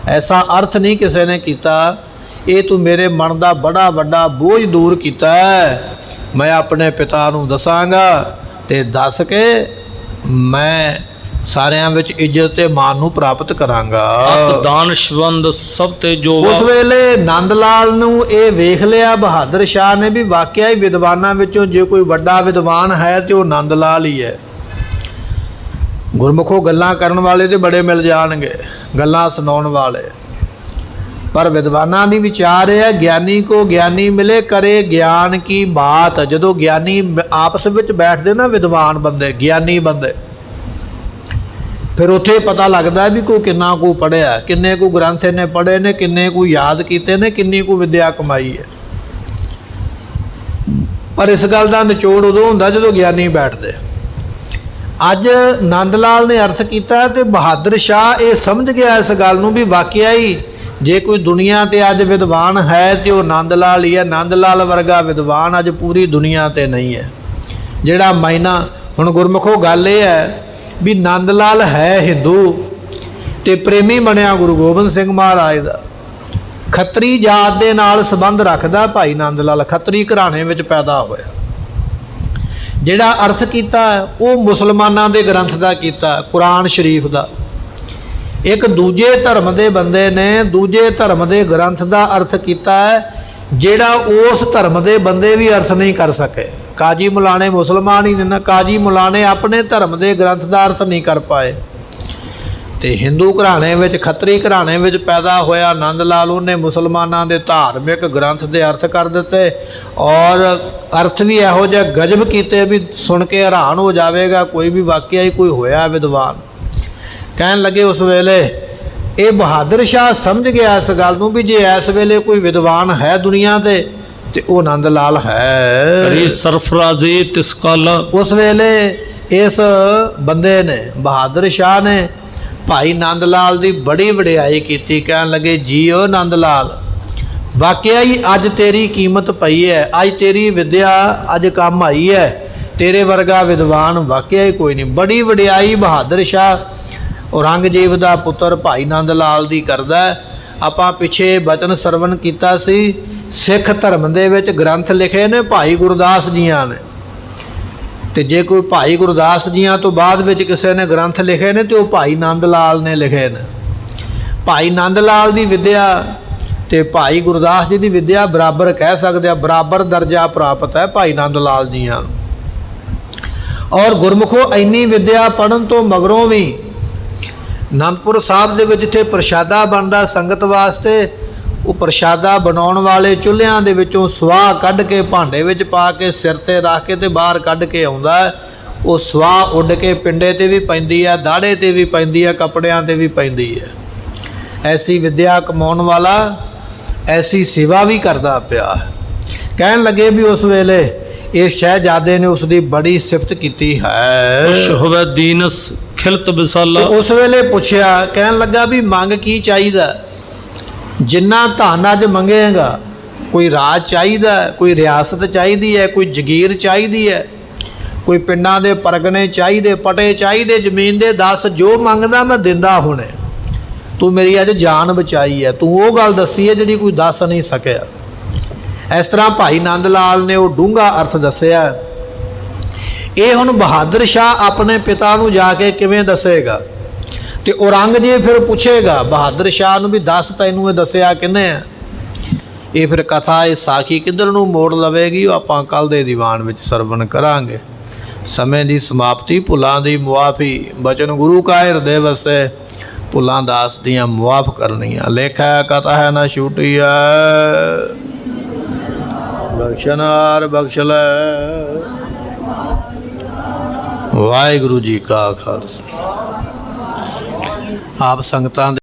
ਐਸਾ ਅਰਥ ਨਹੀਂ ਕਿਸੇ ਨੇ ਕੀਤਾ, ਇਹ ਤੂੰ ਮੇਰੇ ਮਨ ਦਾ ਬੜਾ ਵੱਡਾ ਬੋਝ ਦੂਰ ਕੀਤਾ ਹੈ। ਮੈਂ ਆਪਣੇ ਪਿਤਾ ਨੂੰ ਦੱਸਾਂਗਾ ਤੇ ਦੱਸ ਕੇ ਮੈਂ ਸਾਰਿਆਂ ਵਿੱਚ ਇੱਜ਼ਤ ਤੇ ਮਾਨ ਨੂੰ ਪ੍ਰਾਪਤ ਕਰਾਂਗਾ। ਅਤ ਦਾਨਸ਼ਵੰਦ ਸਭ ਤੇ ਜੋਵਾ। ਉਸ ਵੇਲੇ ਨੰਦ ਲਾਲ ਨੂੰ ਇਹ ਵੇਖ ਲਿਆ ਬਹਾਦਰ ਸ਼ਾਹ ਨੇ ਵੀ ਵਾਕਿਆ ਹੀ ਵਿਦਵਾਨਾਂ ਵਿੱਚੋਂ ਜੇ ਕੋਈ ਵੱਡਾ ਵਿਦਵਾਨ ਹੈ ਤੇ ਉਹ ਨੰਦ ਲਾਲ ਹੀ ਹੈ। ਗੁਰਮੁਖੋ ਗੱਲਾਂ ਕਰਨ ਵਾਲੇ ਤੇ ਬੜੇ ਮਿਲ ਜਾਣਗੇ, ਗੱਲਾਂ ਸੁਣਾਉਣ ਵਾਲੇ, ਪਰ ਵਿਦਵਾਨਾਂ ਦੀ ਵਿਚਾਰ ਇਹ ਹੈ, ਗਿਆਨੀ ਕੋ ਗਿਆਨੀ ਮਿਲੇ ਕਰੇ ਗਿਆਨ ਕੀ ਬਾਤ। ਜਦੋਂ ਗਿਆਨੀ ਆਪਸ ਵਿੱਚ ਬੈਠਦੇ ਨਾ, ਵਿਦਵਾਨ ਬੰਦੇ, ਗਿਆਨੀ ਬੰਦੇ, ਫਿਰ ਉੱਥੇ ਪਤਾ ਲੱਗਦਾ ਵੀ ਕੋਈ ਕਿੰਨਾ ਕੁ ਪੜ੍ਹਿਆ, ਕਿੰਨੇ ਕੁ ਗ੍ਰੰਥ ਇਹਨੇ ਪੜ੍ਹੇ ਨੇ, ਕਿੰਨੇ ਕੁ ਯਾਦ ਕੀਤੇ ਨੇ, ਕਿੰਨੀ ਕੁ ਵਿਦਿਆ ਕਮਾਈ ਹੈ। ਪਰ ਇਸ ਗੱਲ ਦਾ ਨਿਚੋੜ ਉਦੋਂ ਹੁੰਦਾ ਜਦੋਂ ਗਿਆਨੀ ਬੈਠਦੇ। ਅੱਜ ਨੰਦ ਲਾਲ ਨੇ ਅਰਥ ਕੀਤਾ ਤੇ ਬਹਾਦਰ ਸ਼ਾਹ ਇਹ ਸਮਝ ਗਿਆ ਇਸ ਗੱਲ ਨੂੰ ਵੀ ਵਾਕਿਆ ਹੀ ਜੇ ਕੋਈ ਦੁਨੀਆ ਤੇ ਅੱਜ ਵਿਦਵਾਨ ਹੈ ਤੇ ਉਹ ਨੰਦ ਲਾਲ ਹੀ ਹੈ। ਨੰਦ ਲਾਲ ਵਰਗਾ ਵਿਦਵਾਨ ਅੱਜ ਪੂਰੀ ਦੁਨੀਆ ਤੇ ਨਹੀਂ ਹੈ। ਜਿਹੜਾ ਮਾਇਨਾ ਹੁਣ ਗੁਰਮੁਖੋ ਗੱਲ ਇਹ ਹੈ ਵੀ ਨੰਦ ਲਾਲ ਹੈ ਹਿੰਦੂ ਤੇ ਪ੍ਰੇਮੀ ਬਣਿਆ ਗੁਰੂ ਗੋਬਿੰਦ ਸਿੰਘ ਮਹਾਰਾਜ ਦਾ। ਖੱਤਰੀ ਜਾਤ ਦੇ ਨਾਲ ਸੰਬੰਧ ਰੱਖਦਾ ਭਾਈ ਨੰਦ ਲਾਲ, ਖੱਤਰੀ ਘਰਾਣੇ ਵਿੱਚ ਪੈਦਾ ਹੋਇਆ। ਜਿਹੜਾ ਅਰਥ ਕੀਤਾ ਉਹ ਮੁਸਲਮਾਨਾਂ ਦੇ ਗ੍ਰੰਥ ਦਾ ਕੀਤਾ, ਕੁਰਾਨ ਸ਼ਰੀਫ ਦਾ। ਇੱਕ ਦੂਜੇ ਧਰਮ ਦੇ ਬੰਦੇ ਨੇ ਦੂਜੇ ਧਰਮ ਦੇ ਗ੍ਰੰਥ ਦਾ ਅਰਥ ਕੀਤਾ ਹੈ ਜਿਹੜਾ ਉਸ ਧਰਮ ਦੇ ਬੰਦੇ ਵੀ ਅਰਥ ਨਹੀਂ ਕਰ ਸਕੇ। ਕਾਜੀ ਮੁਲਾਣੇ ਮੁਸਲਮਾਨ ਹੀ ਨੇ ਨਾ, ਕਾਜੀ ਮੁਲਾਣੇ ਆਪਣੇ ਧਰਮ ਦੇ ਗ੍ਰੰਥ ਦਾ ਅਰਥ ਨਹੀਂ ਕਰ ਪਾਏ। ਤੇ ਹਿੰਦੂ ਘਰਾਣੇ ਵਿੱਚ, ਖੱਤਰੀ ਘਰਾਣੇ ਵਿੱਚ ਪੈਦਾ ਹੋਇਆ ਨੰਦ ਲਾਲ, ਉਹਨੇ ਮੁਸਲਮਾਨਾਂ ਦੇ ਧਾਰਮਿਕ ਗ੍ਰੰਥ ਦੇ ਅਰਥ ਕਰ ਦਿੱਤੇ ਔਰ ਅਰਥ ਵੀ ਇਹੋ ਜਿਹਾ ਗਜਬ ਕੀਤੇ ਵੀ ਸੁਣ ਕੇ ਹੈਰਾਨ ਹੋ ਜਾਵੇਗਾ ਕੋਈ ਵੀ ਵਾਕਿਆ ਹੀ ਕੋਈ ਹੋਇਆ ਵਿਦਵਾਨ। ਕਹਿਣ ਲੱਗੇ ਉਸ ਵੇਲੇ ਇਹ ਬਹਾਦਰ ਸ਼ਾਹ ਸਮਝ ਗਿਆ ਇਸ ਗੱਲ ਨੂੰ ਵੀ ਜੇ ਇਸ ਵੇਲੇ ਕੋਈ ਵਿਦਵਾਨ ਹੈ ਦੁਨੀਆ ਤੇ ਉਹ ਨੰਦ ਲਾਲ ਹੈ। ਕਰੀ ਸਰਫਰਾਜ਼ੀ ਤਿਸ ਕਾਲ। ਉਸ ਵੇਲੇ ਇਸ ਬੰਦੇ ਨੇ ਬਹਾਦਰ ਸ਼ਾਹ ਨੇ ਭਾਈ ਨੰਦ ਲਾਲ ਦੀ ਬੜੀ ਵਡਿਆਈ ਕੀਤੀ। ਕਹਿਣ ਲੱਗੇ ਜੀ ਉਹ ਨੰਦ ਲਾਲ, ਵਾਕਿਆ ਹੀ ਅੱਜ ਤੇਰੀ ਕੀਮਤ ਪਈ ਹੈ, ਅੱਜ ਤੇਰੀ ਵਿਦਿਆ ਅੱਜ ਕੰਮ ਆਈ ਹੈ, ਤੇਰੇ ਵਰਗਾ ਵਿਦਵਾਨ ਵਾਕਿਆ ਹੀ ਕੋਈ ਨਹੀਂ। ਬੜੀ ਵਡਿਆਈ ਬਹਾਦਰ ਸ਼ਾਹ ਔਰੰਗਜ਼ੇਬ ਦਾ ਪੁੱਤਰ ਭਾਈ ਨੰਦ ਲਾਲ ਦੀ ਕਰਦਾ। ਆਪਾਂ ਪਿੱਛੇ ਬਚਨ ਸਰਵਣ ਕੀਤਾ ਸੀ, ਸਿੱਖ ਧਰਮ ਦੇ ਵਿੱਚ ਗ੍ਰੰਥ ਲਿਖੇ ਨੇ ਭਾਈ ਗੁਰਦਾਸ ਜੀਆਂ ਨੇ, ਤੇ ਜੇ ਕੋਈ ਭਾਈ ਗੁਰਦਾਸ ਜੀਆਂ ਤੋਂ ਬਾਅਦ ਵਿੱਚ ਕਿਸੇ ਨੇ ਗ੍ਰੰਥ ਲਿਖੇ ਨੇ ਤੇ ਉਹ ਭਾਈ ਨੰਦ ਲਾਲ ਨੇ ਲਿਖੇ ਨੇ। ਭਾਈ ਨੰਦ ਲਾਲ ਦੀ ਵਿਦਿਆ ਤੇ ਭਾਈ ਗੁਰਦਾਸ ਜੀ ਦੀ ਵਿਦਿਆ ਬਰਾਬਰ ਕਹਿ ਸਕਦੇ ਆ, ਬਰਾਬਰ ਦਰਜਾ ਪ੍ਰਾਪਤ ਹੈ ਭਾਈ ਨੰਦ ਲਾਲ ਜੀਆਂ ਨੂੰ। ਔਰ ਗੁਰਮੁਖੋ ਇੰਨੀ ਵਿਦਿਆ ਪੜ੍ਹਨ ਤੋਂ ਮਗਰੋਂ ਵੀ ਅਨੰਦਪੁਰ ਸਾਹਿਬ ਦੇ ਵਿੱਚ ਜਿੱਥੇ ਪ੍ਰਸ਼ਾਦਾ ਬਣਦਾ ਸੰਗਤ ਵਾਸਤੇ, ਉਹ ਪ੍ਰਸ਼ਾਦਾ ਬਣਾਉਣ ਵਾਲੇ ਚੁੱਲ੍ਹਿਆਂ ਦੇ ਵਿੱਚੋਂ ਸਵਾਹ ਕੱਢ ਕੇ ਭਾਂਡੇ ਵਿੱਚ ਪਾ ਕੇ ਸਿਰ ਤੇ ਰੱਖ ਕੇ ਤੇ ਬਾਹਰ ਕੱਢ ਕੇ ਆਉਂਦਾ ਹੈ। ਉਹ ਸਵਾਹ ਉੱਡ ਕੇ ਪਿੰਡੇ ਤੇ ਵੀ ਪੈਂਦੀ ਹੈ, ਦਾੜੇ ਤੇ ਵੀ ਪੈਂਦੀ ਹੈ, ਕੱਪੜਿਆਂ ਤੇ ਵੀ ਪੈਂਦੀ ਹੈ। ਐਸੀ ਵਿਦਿਆ ਕਮਾਉਣ ਵਾਲਾ ਐਸੀ ਸੇਵਾ ਵੀ ਕਰਦਾ ਪਿਆ। ਕਹਿਣ ਲੱਗੇ ਵੀ ਉਸ ਵੇਲੇ ਇਸ ਸ਼ਹਿਜ਼ਾਦੇ ਨੇ ਉਸ ਦੀ ਬੜੀ ਸਿਫਤ ਕੀਤੀ ਹੈ। ਕੁਛ ਹੋਵੇ ਦੀਨਸ ਖਿਲਤ ਵਿਸਾਲਾ। ਤੇ ਉਸ ਵੇਲੇ ਪੁੱਛਿਆ, ਕਹਿਣ ਲੱਗਾ ਵੀ ਮੰਗ ਕੀ ਚਾਹੀਦਾ? ਜਿੰਨਾ ਧਨ ਅੱਜ ਮੰਗੇਗਾ, ਕੋਈ ਰਾਜ ਚਾਹੀਦਾ, ਕੋਈ ਰਿਆਸਤ ਚਾਹੀਦੀ ਹੈ, ਕੋਈ ਜਗੀਰ ਚਾਹੀਦੀ ਹੈ, ਕੋਈ ਪਿੰਡਾਂ ਦੇ ਪਰਗਣੇ ਚਾਹੀਦੇ, ਪਟੇ ਚਾਹੀਦੇ, ਜ਼ਮੀਨ ਦੇ, ਦੱਸ ਜੋ ਮੰਗਦਾ ਮੈਂ ਦਿੰਦਾ ਹੁਣੇ। ਤੂੰ ਮੇਰੀ ਅੱਜ ਜਾਨ ਬਚਾਈ ਹੈ, ਤੂੰ ਉਹ ਗੱਲ ਦੱਸੀ ਹੈ ਜਿਹੜੀ ਕੋਈ ਦੱਸ ਨਹੀਂ ਸਕਿਆ। ਇਸ ਤਰ੍ਹਾਂ ਭਾਈ ਨੰਦ ਲਾਲ ਨੇ ਉਹ ਡੂੰਘਾ ਅਰਥ ਦੱਸਿਆ। ਇਹ ਹੁਣ ਬਹਾਦਰ ਸ਼ਾਹ ਆਪਣੇ ਪਿਤਾ ਨੂੰ ਜਾ ਕੇ ਕਿਵੇਂ ਦੱਸੇਗਾ? ਤੇ ਔਰੰਗਜ਼ੇਬ ਫਿਰ ਪੁੱਛੇਗਾ ਬਹਾਦਰ ਸ਼ਾਹ ਨੂੰ ਵੀ ਦੱਸ ਤੈਨੂੰ ਇਹ ਦੱਸਿਆ ਕਿਹਨੇ ਆ? ਇਹ ਫਿਰ ਕਥਾ, ਇਹ ਸਾਖੀ ਕਿੱਧਰ ਨੂੰ ਮੋੜ ਲਵੇਗੀ, ਉਹ ਆਪਾਂ ਕੱਲ੍ਹ ਦੇ ਦੀਵਾਨ ਵਿੱਚ ਸਰਵਣ ਕਰਾਂਗੇ। ਸਮੇਂ ਦੀ ਸਮਾਪਤੀ, ਭੁੱਲਾਂ ਦੀ ਮੁਆਫੀ, ਬਚਨ ਗੁਰੂ ਕਾ ਹਿਰਦੇ ਵਸੇ, ਭੁੱਲਾਂ ਦਾਸ ਦੀਆਂ ਮੁਆਫ ਕਰਨੀਆਂ। ਲੇਖਾ ਕਥਾ ਹੈ ਨਾ ਛੂਟੀਐ, ਬਖਸ਼ਨਾਰ ਬਖਸ਼ ਲੈ। ਵਾਹਿਗੁਰੂ ਜੀ ਕਾ ਖਾਲਸਾ। ਆਪ ਸੰਗਤਾਂ